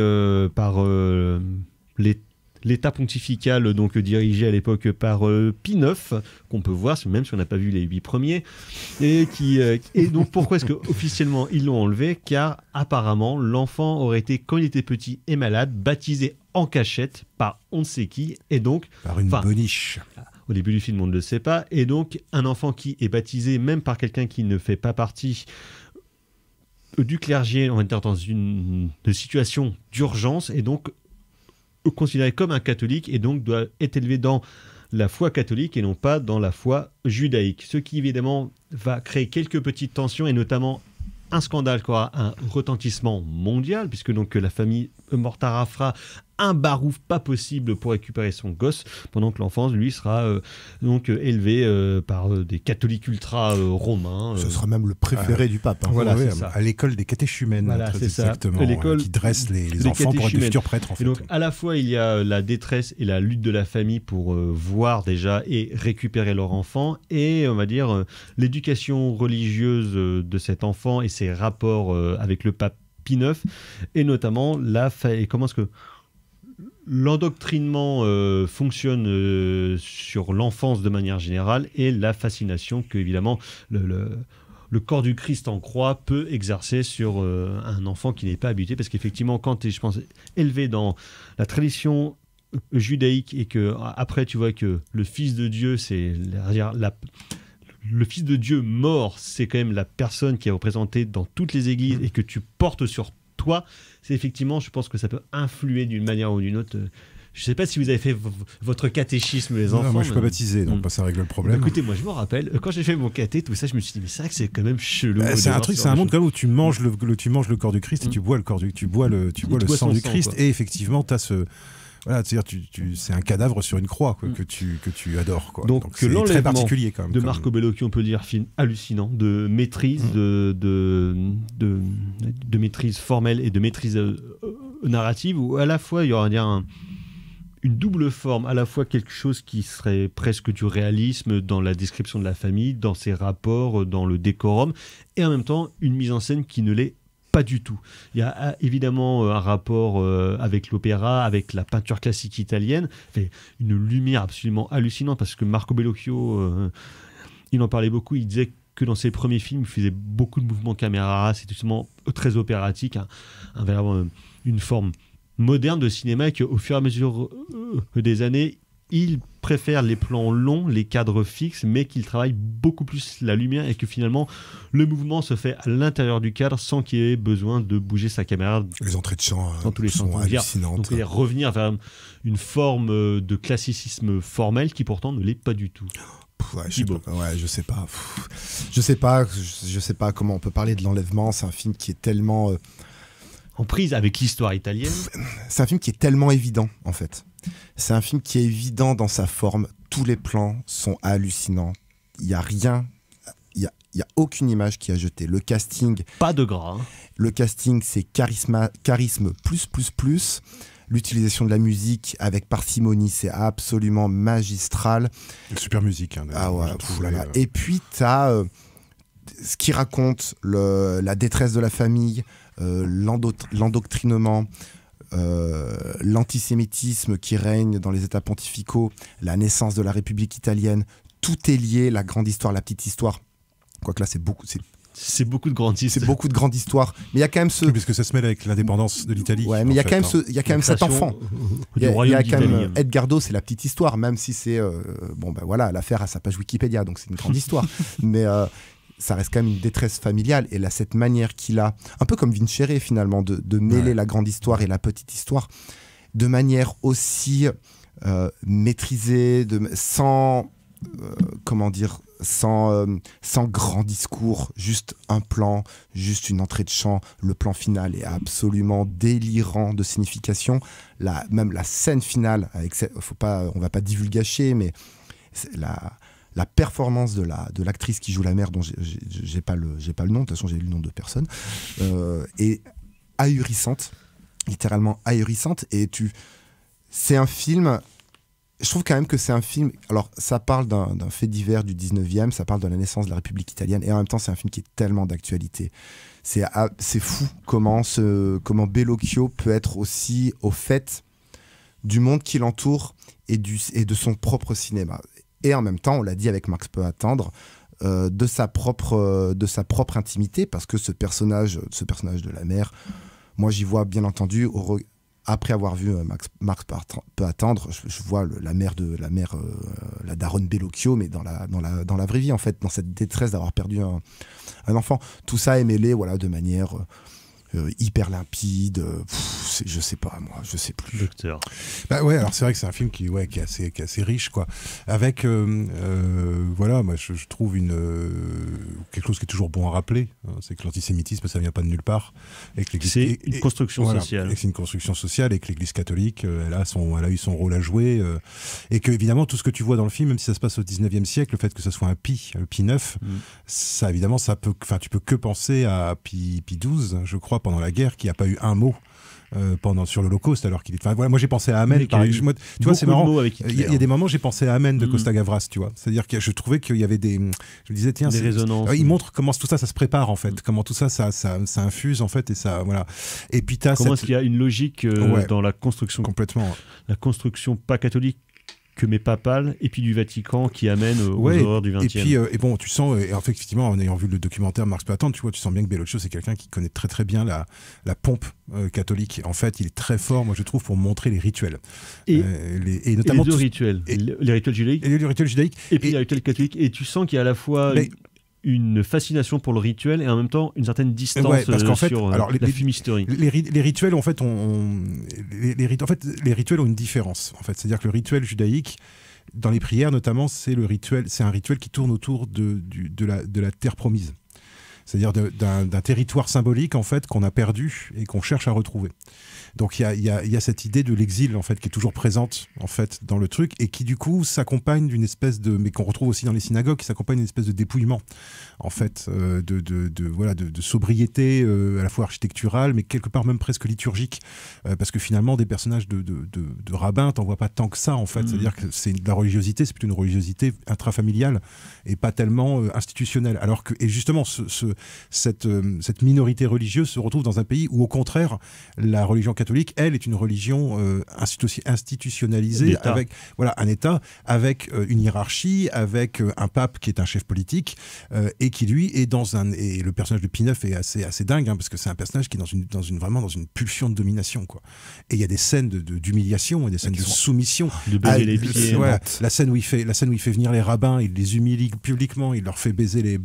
par l'État pontifical, donc dirigé à l'époque par Pie IX, qu'on peut voir, même si on n'a pas vu les 8 premiers. Et donc pourquoi est-ce qu'officiellement ils l'ont enlevé? Car apparemment l'enfant aurait été, quand il était petit et malade, baptisé en cachette par on ne sait qui, et donc... Par une boniche. Au début du film, on ne le sait pas. Et donc, un enfant qui est baptisé, même par quelqu'un qui ne fait pas partie du clergé, on va dire dans une situation d'urgence, et donc considéré comme un catholique, et donc doit être élevé dans la foi catholique et non pas dans la foi judaïque. Ce qui, évidemment, va créer quelques petites tensions, et notamment un scandale qui aura un retentissement mondial, puisque donc la famille Mortara fera un barouf pas possible pour récupérer son gosse, pendant que l'enfant, lui, sera donc élevé par des catholiques ultra-romains. Ce sera même le préféré du pape. Voilà, à l'école des catéchumènes, voilà, c'est exactement, l'école qui dresse les enfants pour être des futurs prêtres. En fait. Et donc, à la fois, il y a la détresse et la lutte de la famille pour voir déjà et récupérer leur enfant, et on va dire l'éducation religieuse de cet enfant et ses rapports avec le pape Pie IX, et notamment et comment est-ce que l'endoctrinement fonctionne sur l'enfance de manière générale, et la fascination que, évidemment, le corps du Christ en croix peut exercer sur un enfant qui n'est pas habitué, parce qu'effectivement, quand tu es, je pense, élevé dans la tradition judaïque, et que après tu vois que le Fils de Dieu, c'est le Fils de Dieu mort, c'est quand même la personne qui est représentée dans toutes les églises, et que tu portes sur toi, c'est effectivement, je pense que ça peut influer d'une manière ou d'une autre. Je ne sais pas si vous avez fait votre catéchisme, les enfants. Non, moi je suis pas baptisé, donc ça règle le problème. Écoutez, moi je me rappelle, quand j'ai fait mon caté, tout ça, je me suis dit, mais c'est vrai que c'est quand même chelou. C'est un monde quand même où tu manges le corps du Christ, et tu bois le sang du Christ, et effectivement, tu as ce... Voilà, c'est-à-dire c'est un cadavre sur une croix, quoi, que tu adores, quoi. Donc c'est très particulier quand même. De Marco Bellocchio, on peut dire film hallucinant, de maîtrise, de maîtrise formelle et de maîtrise narrative, où à la fois il y aura une double forme, à la fois quelque chose qui serait presque du réalisme dans la description de la famille, dans ses rapports, dans le décorum, et en même temps une mise en scène qui ne l'est pas du tout. Il y a évidemment un rapport avec l'opéra, avec la peinture classique italienne, fait une lumière absolument hallucinante, parce que Marco Bellocchio, il en parlait beaucoup, il disait que dans ses premiers films, il faisait beaucoup de mouvements caméra, c'est justement très opératique, une forme moderne de cinéma, et qu'au fur et à mesure des années, il préfère les plans longs, les cadres fixes, mais qu'il travaille beaucoup plus la lumière, et que finalement le mouvement se fait à l'intérieur du cadre sans qu'il ait besoin de bouger sa caméra. Les entrées de champ dans tous les sont hallucinantes. Donc revenir vers une forme de classicisme formel qui pourtant ne l'est pas du tout. Je sais pas comment on peut parler de l'enlèvement. C'est un film qui est tellement en prise avec l'histoire italienne. C'est un film qui est tellement évident, en fait. C'est un film qui est évident dans sa forme. Tous les plans sont hallucinants. Il y a rien, il y a aucune image qui est jetée. Le casting, pas de gras. Le casting, c'est charisme plus. L'utilisation de la musique avec parcimonie, c'est absolument magistral. Super musique. Et puis t'as ce qui raconte la détresse de la famille, l'endoctrinement, l'antisémitisme qui règne dans les États pontificaux, la naissance de la République italienne, tout est lié, la grande histoire, la petite histoire. Quoique là, c'est beaucoup de grandes histoires. Mais il y a quand même Oui, parce que ça se mêle avec l'indépendance de l'Italie. Ouais, mais il y a quand même cet enfant. Il y a quand même Edgardo, c'est la petite histoire, même si c'est l'affaire à sa page Wikipédia, donc c'est une grande histoire. Mais ça reste quand même une détresse familiale, et là, cette manière qu'il a, un peu comme Vincere finalement, de mêler la grande histoire et la petite histoire, de manière aussi maîtrisée, sans grand discours, juste un plan, juste une entrée de chant. Le plan final est absolument délirant de signification. Même la scène finale, on va pas divulgacher, mais la performance de l'actrice qui joue la mère, dont j'ai pas le nom, de toute façon j'ai lu le nom de personne, est ahurissante, littéralement ahurissante. Et c'est un film, je trouve quand même que c'est un film, alors ça parle d'un fait divers du 19e, ça parle de la naissance de la République italienne, et en même temps c'est un film qui est tellement d'actualité. C'est fou comment Bellocchio peut être aussi au fait du monde qui l'entoure et de son propre cinéma. Et en même temps, on l'a dit avec Max peut attendre, de sa propre intimité, parce que ce personnage de la mère, moi j'y vois bien entendu, après avoir vu Max peut attendre, je vois la daronne Bellocchio, mais dans la vraie vie, en fait, dans cette détresse d'avoir perdu un enfant. Tout ça est mêlé, de manière hyper limpide, je sais pas, moi, je sais plus. Docteur. Alors c'est vrai que c'est un film qui est assez riche, quoi. Avec, moi je trouve quelque chose qui est toujours bon à rappeler, hein, c'est que l'antisémitisme, ça vient pas de nulle part. C'est une construction sociale. Et c'est une construction sociale, et que l'Église catholique, elle a eu son rôle à jouer, et que évidemment tout ce que tu vois dans le film, même si ça se passe au 19e siècle, le fait que ce soit un Pie IX, ça évidemment, tu peux que penser à Pie XII, je crois, pendant la guerre, qui n'a pas eu un mot sur l'Holocauste, alors qu'il est. Enfin, voilà, moi j'ai pensé à Amen. Pareil. Tu vois, c'est marrant. Il y a des moments, j'ai pensé à Amen de Costa Gavras, tu vois. C'est-à-dire que je trouvais qu'il y avait des. Je me disais, tiens, des résonances. Il montre comment tout ça se prépare en fait, comment tout ça infuse en fait, et ça, voilà. Et puis comment est-ce qu'il y a une logique dans la construction. Complètement. La construction pas catholique que mais papale, et puis du Vatican qui amène aux horreurs du XXe. Et puis, et bon, tu sens, et en fait, effectivement, en ayant vu le documentaire Marx peut attendre, tu vois, tu sens bien que Bellocchio, c'est quelqu'un qui connaît très très bien la pompe catholique. En fait, il est très fort, moi je trouve, pour montrer les rituels. Et notamment les deux rituels. Les rituels judaïques. Et les rituels judaïques. Et puis les rituels catholiques. Et tu sens qu'il y a à la fois une fascination pour le rituel et en même temps une certaine distance parce qu'en fait, sur la fumisterie. Les rituels, en fait, les rituels ont une différence. En fait, c'est-à-dire que le rituel judaïque, dans les prières notamment, c'est un rituel qui tourne autour de la terre promise. C'est-à-dire d'un territoire symbolique en fait qu'on a perdu et qu'on cherche à retrouver. Donc il y a cette idée de l'exil en fait qui est toujours présente en fait dans le truc et qui du coup s'accompagne d'une espèce de, mais qu'on retrouve aussi dans les synagogues, qui s'accompagne d'une espèce de dépouillement en fait de sobriété à la fois architecturale mais quelque part même presque liturgique parce que finalement des personnages de rabbins t'en vois pas tant que ça en fait. C'est-à-dire que c'est de la religiosité, c'est plutôt une religiosité intrafamiliale et pas tellement institutionnelle. Alors que et justement cette minorité religieuse se retrouve dans un pays où au contraire la religion catholique, elle, est une religion institutionnalisée avec un État, avec une hiérarchie, avec un pape qui est un chef politique et qui lui est et le personnage de Pie IX est assez dingue parce que c'est un personnage qui est vraiment dans une pulsion de domination quoi. Et il y a des scènes d'humiliation et des scènes de soumission. De baiser les pieds. La scène où il fait venir les rabbins, il les humilie publiquement, il leur fait baiser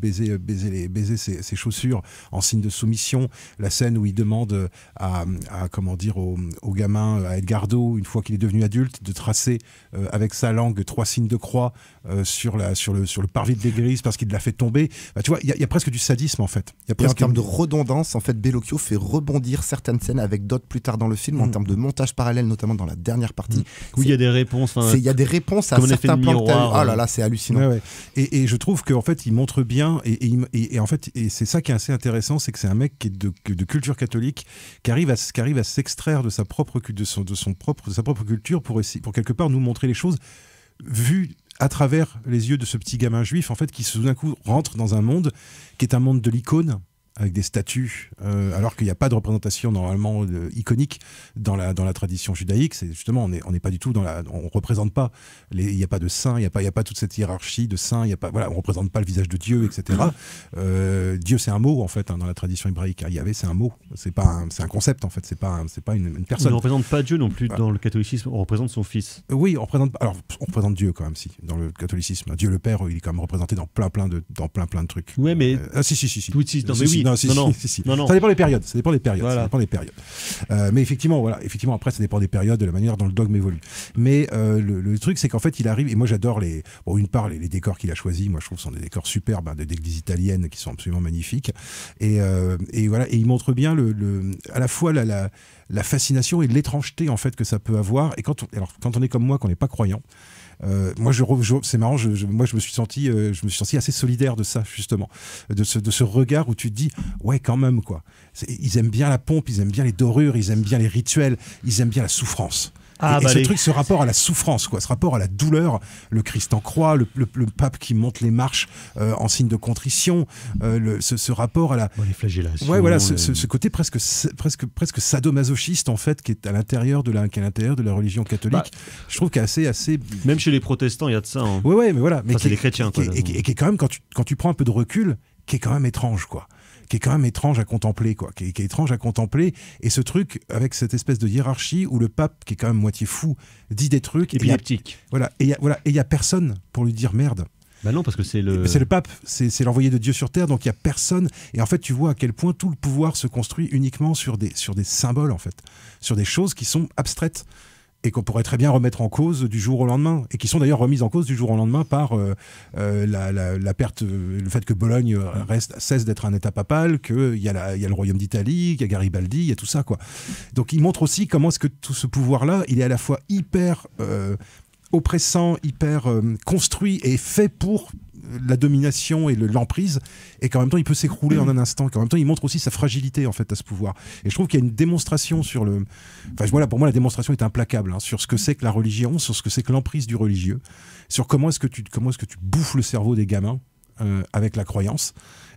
ses chaussures en signe de soumission. La scène où il demande à au gamin, à Edgardo, une fois qu'il est devenu adulte, de tracer avec sa langue 3 signes de croix sur le parvis de l'église parce qu'il l'a fait tomber. Bah, tu vois, il y a presque du sadisme en fait. Et en termes de redondance, en fait, Bellocchio fait rebondir certaines scènes avec d'autres plus tard dans le film, en termes de montage parallèle, notamment dans la dernière partie. Où il y a des réponses. Il y a des réponses à certains plans. Oh là là, c'est hallucinant. Ouais. Et je trouve qu'en fait, il montre bien, et en fait, et c'est ça qui est assez intéressant, c'est que c'est un mec qui est de culture catholique, qui arrive à s'extraire de sa propre culture pour quelque part nous montrer les choses vues à travers les yeux de ce petit gamin juif en fait qui tout d'un coup rentre dans un monde qui est un monde de l'icône avec des statues, alors qu'il n'y a pas de représentation normalement iconique dans la tradition judaïque. C'est justement, on n'est pas du tout on représente pas, il n'y a pas de saint, il n'y a pas toute cette hiérarchie de saint, on représente pas le visage de Dieu, etc. Dieu, c'est un mot en fait dans la tradition hébraïque. Yahvé, c'est un mot, c'est un concept en fait, c'est pas une personne. On ne représente pas Dieu non plus dans le catholicisme, on représente son fils. Oui, on représente Dieu quand même si dans le catholicisme. Dieu le Père, il est quand même représenté dans plein de trucs. Ouais, mais si. Oui, non. Ça dépend des période. Mais effectivement, après, ça dépend des périodes, de la manière dont le dogme évolue. Mais le truc, c'est qu'en fait, il arrive, et moi j'adore les décors qu'il a choisis. Moi, je trouve que ce sont des décors superbes, d'églises italiennes qui sont absolument magnifiques. Et voilà, et il montre bien à la fois la fascination et l'étrangeté en fait que ça peut avoir. Et quand on est comme moi, qu'on n'est pas croyant. Moi, c'est marrant. Moi, je me suis senti assez solidaire de ça justement, de ce regard où tu te dis, ouais, quand même quoi. Ils aiment bien la pompe, ils aiment bien les dorures, ils aiment bien les rituels, ils aiment bien la souffrance. Ce rapport à la souffrance, quoi, ce rapport à la douleur, le Christ en croix, le pape qui monte les marches en signe de contrition, ce rapport à la les flagellations. Ouais, voilà, ce côté presque sadomasochiste en fait, qui est à l'intérieur de la religion catholique. Je trouve qu'est assez. Même chez les protestants, il y a de ça. Hein. Ouais, mais voilà. Mais c'est les chrétiens. Et qui est quand même quand tu prends un peu de recul, qui est quand même étrange, quoi. Qui est quand même étrange à contempler, quoi. Qui est étrange à contempler. Et ce truc, avec cette espèce de hiérarchie où le pape, qui est quand même moitié fou, dit des trucs. Épileptique. Et il y a personne pour lui dire merde. Bah non, parce que c'est le pape, c'est l'envoyé de Dieu sur terre, donc il y a personne. Et en fait, tu vois à quel point tout le pouvoir se construit uniquement sur des symboles, en fait. Sur des choses qui sont abstraites. Et qu'on pourrait très bien remettre en cause du jour au lendemain, et qui sont d'ailleurs remises en cause du jour au lendemain par la perte, le fait que Bologne cesse d'être un État papal, qu'il y a le royaume d'Italie, qu'il y a Garibaldi, il y a tout ça, quoi. Donc il montre aussi comment est-ce que tout ce pouvoir-là, il est à la fois hyper oppressant, hyper construit et fait pour la domination et l'emprise, et qu'en même temps il peut s'écrouler en un instant, qu'en même temps il montre aussi sa fragilité en fait à ce pouvoir. Et je trouve qu'il y a une démonstration sur le... Enfin voilà, pour moi la démonstration est implacable sur ce que c'est que la religion, sur ce que c'est que l'emprise du religieux, sur comment est-ce que tu bouffes le cerveau des gamins avec la croyance.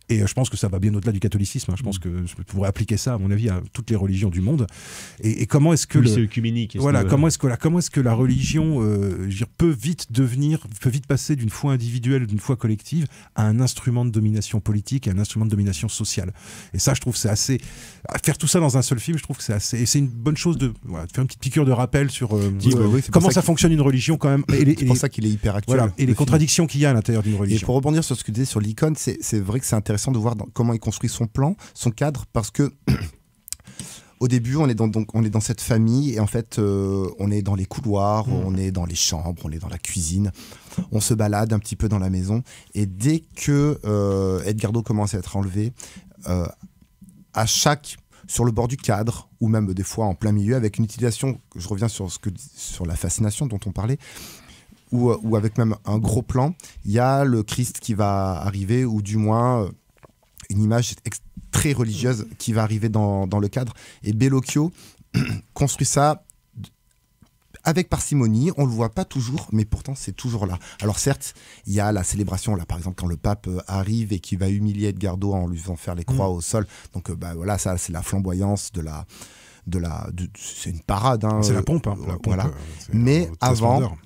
Et je pense que ça va bien au-delà du catholicisme. Je pense que je pourrais appliquer ça, à mon avis, à toutes les religions du monde. Et comment est-ce que c'est œcuménique. Voilà, comment est-ce que la religion peut vite passer d'une foi individuelle, d'une foi collective, à un instrument de domination politique et un instrument de domination sociale. Et ça, je trouve, c'est assez. Faire tout ça dans un seul film, je trouve que c'est assez. Et c'est une bonne chose de faire une petite piqûre de rappel sur comment ça fonctionne une religion quand même. C'est pour ça qu'il est hyper actuel. Voilà, et les contradictions qu'il y a à l'intérieur d'une religion. Et pour rebondir sur ce que tu disais sur l'icône, c'est vrai que c'est intéressant de voir comment il construit son plan, son cadre, parce que au début on est dans cette famille et en fait on est dans les couloirs, on est dans les chambres, on est dans la cuisine, on se balade un petit peu dans la maison et dès que Edgardo commence à être enlevé, sur le bord du cadre ou même des fois en plein milieu, avec une utilisation, je reviens sur la fascination dont on parlait, ou avec même un gros plan, il y a le Christ qui va arriver, ou du moins une image très religieuse qui va arriver dans le cadre. Et Bellocchio construit ça avec parcimonie, on le voit pas toujours, mais pourtant c'est toujours là. Alors certes, il y a la célébration, là par exemple quand le pape arrive et qui va humilier Edgardo en lui faisant faire les croix au sol, donc voilà, ça c'est la flamboyance c'est une parade. C'est la pompe. Voilà. Mais avant...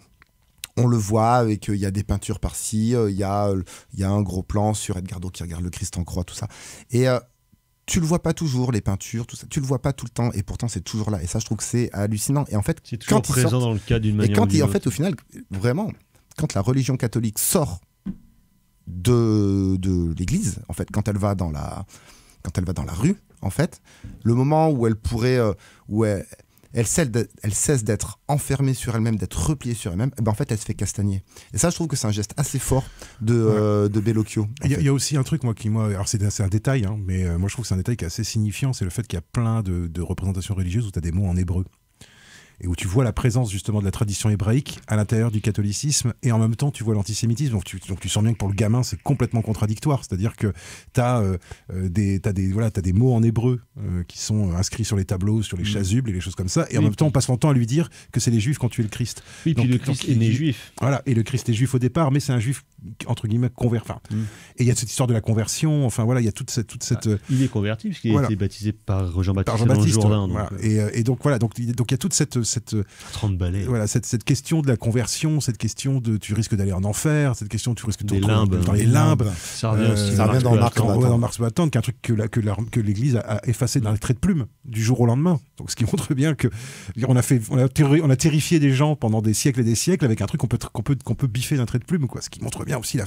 On le voit avec, il y a des peintures par-ci, il y a un gros plan sur Edgardo qui regarde le Christ en croix, tout ça. Et tu le vois pas toujours, les peintures, tout ça, tu le vois pas tout le temps, et pourtant c'est toujours là. Et ça, je trouve que c'est hallucinant. Et en fait, c'est toujours présent dans le cas d'une manière. Et quand en fait, au final, vraiment, quand la religion catholique sort de l'Église, en fait, quand elle va dans la rue, en fait, le moment où elle pourrait, elle cesse d'être enfermée sur elle-même, d'être repliée sur elle-même, et ben en fait elle se fait castagner. Et ça je trouve que c'est un geste assez fort de Bellocchio. Il y a aussi un truc alors c'est un détail, mais moi je trouve que c'est un détail qui est assez signifiant, c'est le fait qu'il y a plein de représentations religieuses où tu as des mots en hébreu. Et où tu vois la présence justement de la tradition hébraïque à l'intérieur du catholicisme, et en même temps tu vois l'antisémitisme, donc tu sens bien que pour le gamin c'est complètement contradictoire, c'est-à-dire que t'as des mots en hébreu qui sont inscrits sur les tableaux, sur les chasubles et les choses comme ça, et en même temps on passe son temps à lui dire que c'est les juifs qui ont tué le Christ. Oui, puis le Christ est né juif. Voilà, et le Christ est juif au départ, mais c'est un juif entre guillemets converti. Et il y a cette histoire de la conversion, enfin voilà, il y a toute cette il est converti parce qu'il a été baptisé par Jean-Baptiste Jourdain. Voilà. Et donc voilà, donc il y a toute cette 30 balais. Voilà, cette question de la conversion, cette question de tu risques d'aller en enfer, cette question de tu risques de te retrouver dans les limbes. Ça revient dans Marx va attendre, qui est un truc que l'Église a effacé d'un trait de plume du jour au lendemain. Donc ce qui montre bien que on a terrifié des gens pendant des siècles et des siècles avec un truc qu'on peut biffer d'un trait de plume, quoi. Ce qui montre bien aussi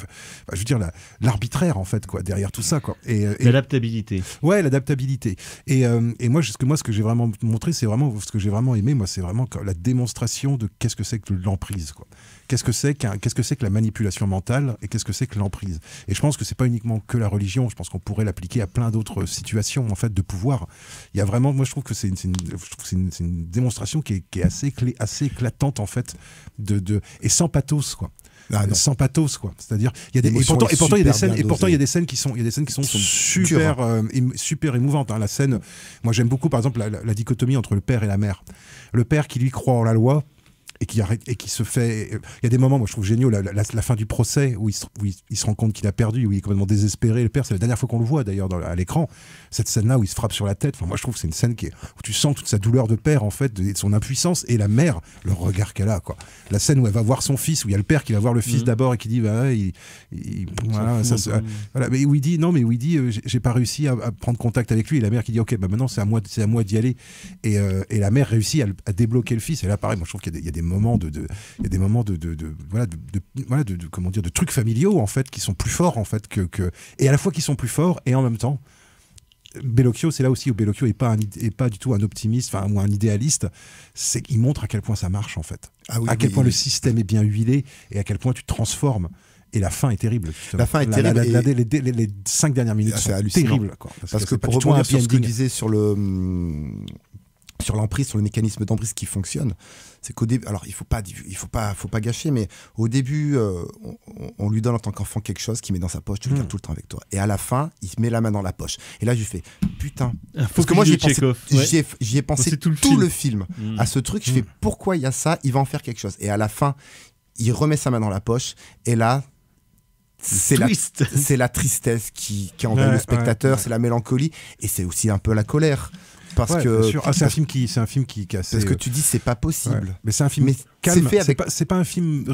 l'arbitraire en fait, quoi, derrière tout ça, quoi. Et l'adaptabilité. Ouais, l'adaptabilité. Et moi ce que j'ai vraiment montré, c'est vraiment ce que j'ai vraiment aimé, moi, c'est vraiment la démonstration de qu'est-ce que c'est que l'emprise, quoi. Qu'est-ce que c'est que la manipulation mentale et qu'est-ce que c'est que l'emprise. Et je pense que c'est pas uniquement que la religion, je pense qu'on pourrait l'appliquer à plein d'autres situations en fait de pouvoir. Il y a vraiment, moi je trouve que c'est une démonstration qui est assez éclatante en fait et sans pathos, quoi. Sans pathos, quoi. C'est-à-dire il y a des pourtant il y a des scènes qui sont super émouvantes, hein. La scène, moi j'aime beaucoup par exemple la dichotomie entre le père et la mère. Le père qui lui croit en la loi et qui se fait... Il y a des moments, moi je trouve géniaux, la fin du procès où il se rend compte qu'il a perdu, où il est complètement désespéré. Le père, c'est la dernière fois qu'on le voit d'ailleurs à l'écran, cette scène-là où il se frappe sur la tête. Enfin, moi je trouve que c'est une scène où tu sens toute sa douleur de père en fait, de son impuissance, et la mère, le regard qu'elle a, quoi. La scène où elle va voir son fils, où il y a le père qui va voir le fils d'abord et qui dit mais où il dit j'ai pas réussi à prendre contact avec lui, et la mère qui dit ok, maintenant c'est à moi d'y aller, et la mère réussit à débloquer le fils. Et là pareil, moi je trouve qu'il y a des moments de trucs familiaux en fait qui sont plus forts en fait et à la fois qui sont plus forts, et en même temps Bellocchio, c'est là aussi où Bellocchio est pas du tout un optimiste, ou un idéaliste, c'est qu'il montre à quel point ça marche en fait, à quel point le système est bien huilé et à quel point tu te transformes. Et la fin est terrible. Justement. La fin est terrible. Les 5 dernières minutes sont terribles, quoi, parce que pour rebondir sur ce que tu disais sur sur l'emprise, sur le mécanisme d'emprise qui fonctionne, c'est qu'au début, alors il faut pas gâcher, mais au début, on lui donne en tant qu'enfant quelque chose qu'il met dans sa poche, tu le gardes tout le temps avec toi. Et à la fin, il se met la main dans la poche. Et là, je lui fais putain. Parce que moi, j'y ai pensé tout le film à ce truc. Je fais pourquoi il y a ça, il va en faire quelque chose. Et à la fin, il remet sa main dans la poche. Et là, c'est la tristesse qui envahit le spectateur, c'est la mélancolie, et c'est aussi un peu la colère. Parce que c'est un film qui est assez. Parce que tu dis c'est pas possible. Mais c'est un film calme. C'est pas un film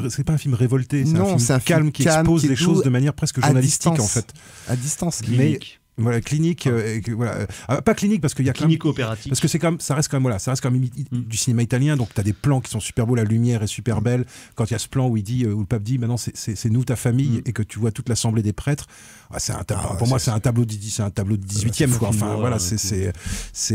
révolté. C'est un film calme qui expose les choses de manière presque journalistique en fait. À distance. Mais voilà, clinique, pas clinique parce qu'il y a clinique coopérative. Parce que ça reste quand même du cinéma italien, donc tu as des plans qui sont super beaux, la lumière est super belle. Quand il y a ce plan où le pape dit maintenant c'est nous ta famille et que tu vois toute l'assemblée des prêtres, pour moi c'est un tableau de 18e quoi. Enfin voilà, c'est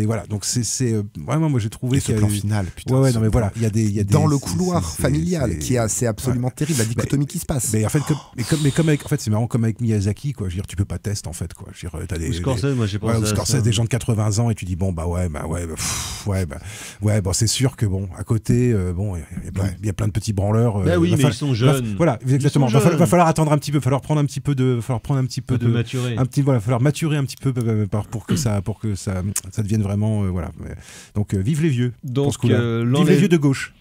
voilà, donc c'est vraiment, moi j'ai trouvé ce plan final, putain. Ouais, non mais voilà, il y a des dans le couloir familial qui est absolument terrible, la dichotomie qui se passe. Mais en fait comme avec, en fait c'est marrant, comme avec Miyazaki quoi, je veux dire tu peux pas tester en fait quoi. Je veux dire, Scorsese, moi j'ai pensé Scorsese, des gens de 80 ans et tu dis bon c'est sûr que bon à côté il y a plein de petits branleurs. Oui, mais ils sont jeunes. Voilà, exactement. Va falloir attendre un petit peu, falloir falloir maturer un petit peu pour que ça devienne vraiment voilà. Donc vive les vieux. Donc vive les vieux de gauche.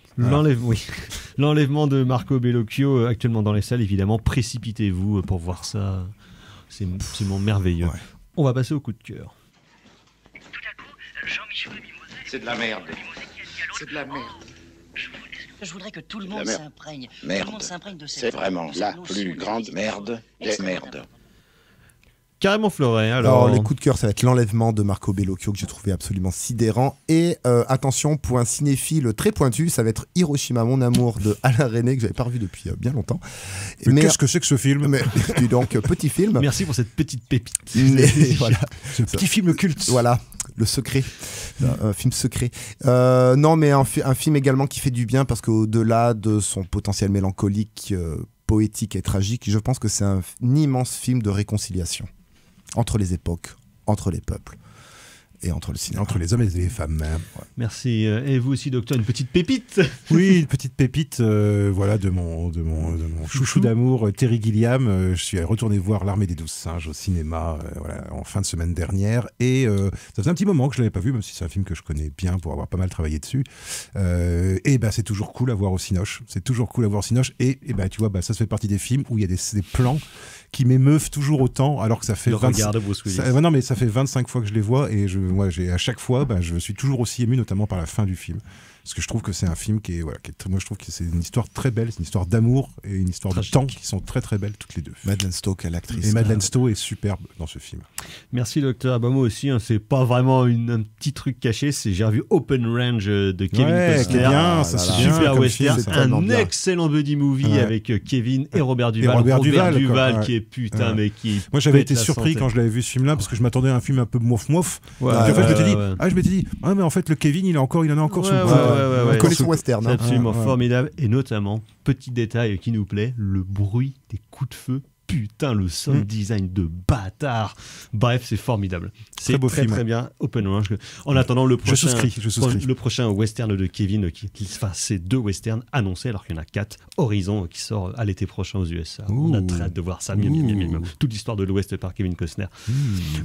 L'enlèvement de Marco Bellocchio actuellement dans les salles, évidemment, précipitez-vous pour voir ça. C'est absolument merveilleux. Ouais. On va passer au coup de cœur. C'est de la merde. C'est de la merde. Je voudrais que tout le monde s'imprègne. Merde. Tout le monde s'imprègne de cette c'est vraiment la plus grande merde des merdes. Carrément Floret. Alors les coups de cœur, ça va être l'enlèvement de Marco Bellocchio que j'ai trouvé absolument sidérant. Et attention, pour un cinéphile très pointu, ça va être Hiroshima, mon amour de Alain Resnais que j'avais pas revu depuis bien longtemps. Mais qu'est-ce que c'est que ce film? Dis donc, petit film. Merci pour cette petite pépite. Voilà, ce petit film culte. Voilà. Le secret, un film secret. Non, mais un film également qui fait du bien parce qu'au-delà de son potentiel mélancolique, poétique et tragique, je pense que c'est un immense film de réconciliation entre les époques, entre les peuples et entre le cinéma. Entre les hommes et les femmes. Ouais. Merci. Et vous aussi, docteur, une petite pépite? Oui, une petite pépite voilà, de mon chouchou d'amour, Terry Gilliam. Je suis retourné voir L'Armée des 12 singes au cinéma voilà, en fin de semaine dernière. Et ça faisait un petit moment que je ne l'avais pas vu, même si c'est un film que je connais bien pour avoir pas mal travaillé dessus. Et c'est toujours cool à voir au Cinoche. C'est toujours cool à voir au Cinoche. Et tu vois, ça fait partie des films où il y a des plans qui m'émeuvent toujours autant, alors que ça fait ça fait 25 fois que je les vois, et à chaque fois, je suis toujours aussi ému, notamment par la fin du film. Parce que je trouve que c'est un film qui est moi je trouve que c'est une histoire très belle, c'est une histoire d'amour et une histoire de temps qui sont très très belles toutes les deux. Madeleine Stowe, l'actrice. Et Madeleine Stowe est superbe dans ce film. Merci docteur. Moi aussi, c'est pas vraiment un petit truc caché, j'ai revu Open Range de Kevin Costner. Bien, super western, un excellent buddy movie avec Kevin et Robert Duval. Robert Duval qui est putain, mais qui. Moi j'avais été surpris quand je l'avais vu ce film-là parce que je m'attendais à un film un peu mof. En fait, je m'étais dit, mais en fait le Kevin il en a encore son on connaît son western. C'est absolument formidable. Et notamment, petit détail qui nous plaît, le bruit des coups de feu. Putain, le sound design de bâtard. Bref, c'est formidable. C'est très bien. Open Range. En attendant, le prochain western de Kevin, c'est 2 westerns annoncés alors qu'il y en a 4. Horizon qui sort à l'été prochain aux USA. On a très hâte de voir ça. Toute l'histoire de l'Ouest par Kevin Costner.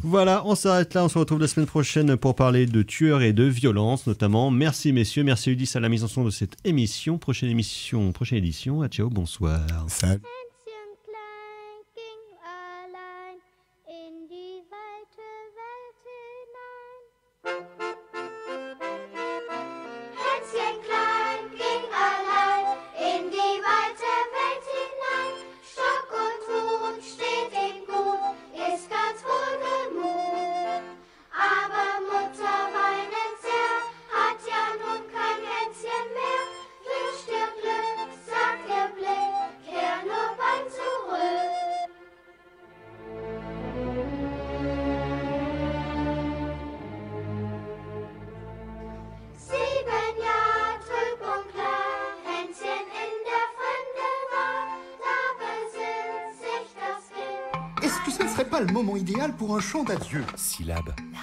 Voilà, on s'arrête là. On se retrouve la semaine prochaine pour parler de tueurs et de violence notamment. Merci messieurs, merci Ulysse à la mise en son de cette émission. Prochaine édition. À ciao, bonsoir. Salut. Est-ce que ce ne serait pas le moment idéal pour un chant d'adieu? Syllabe. La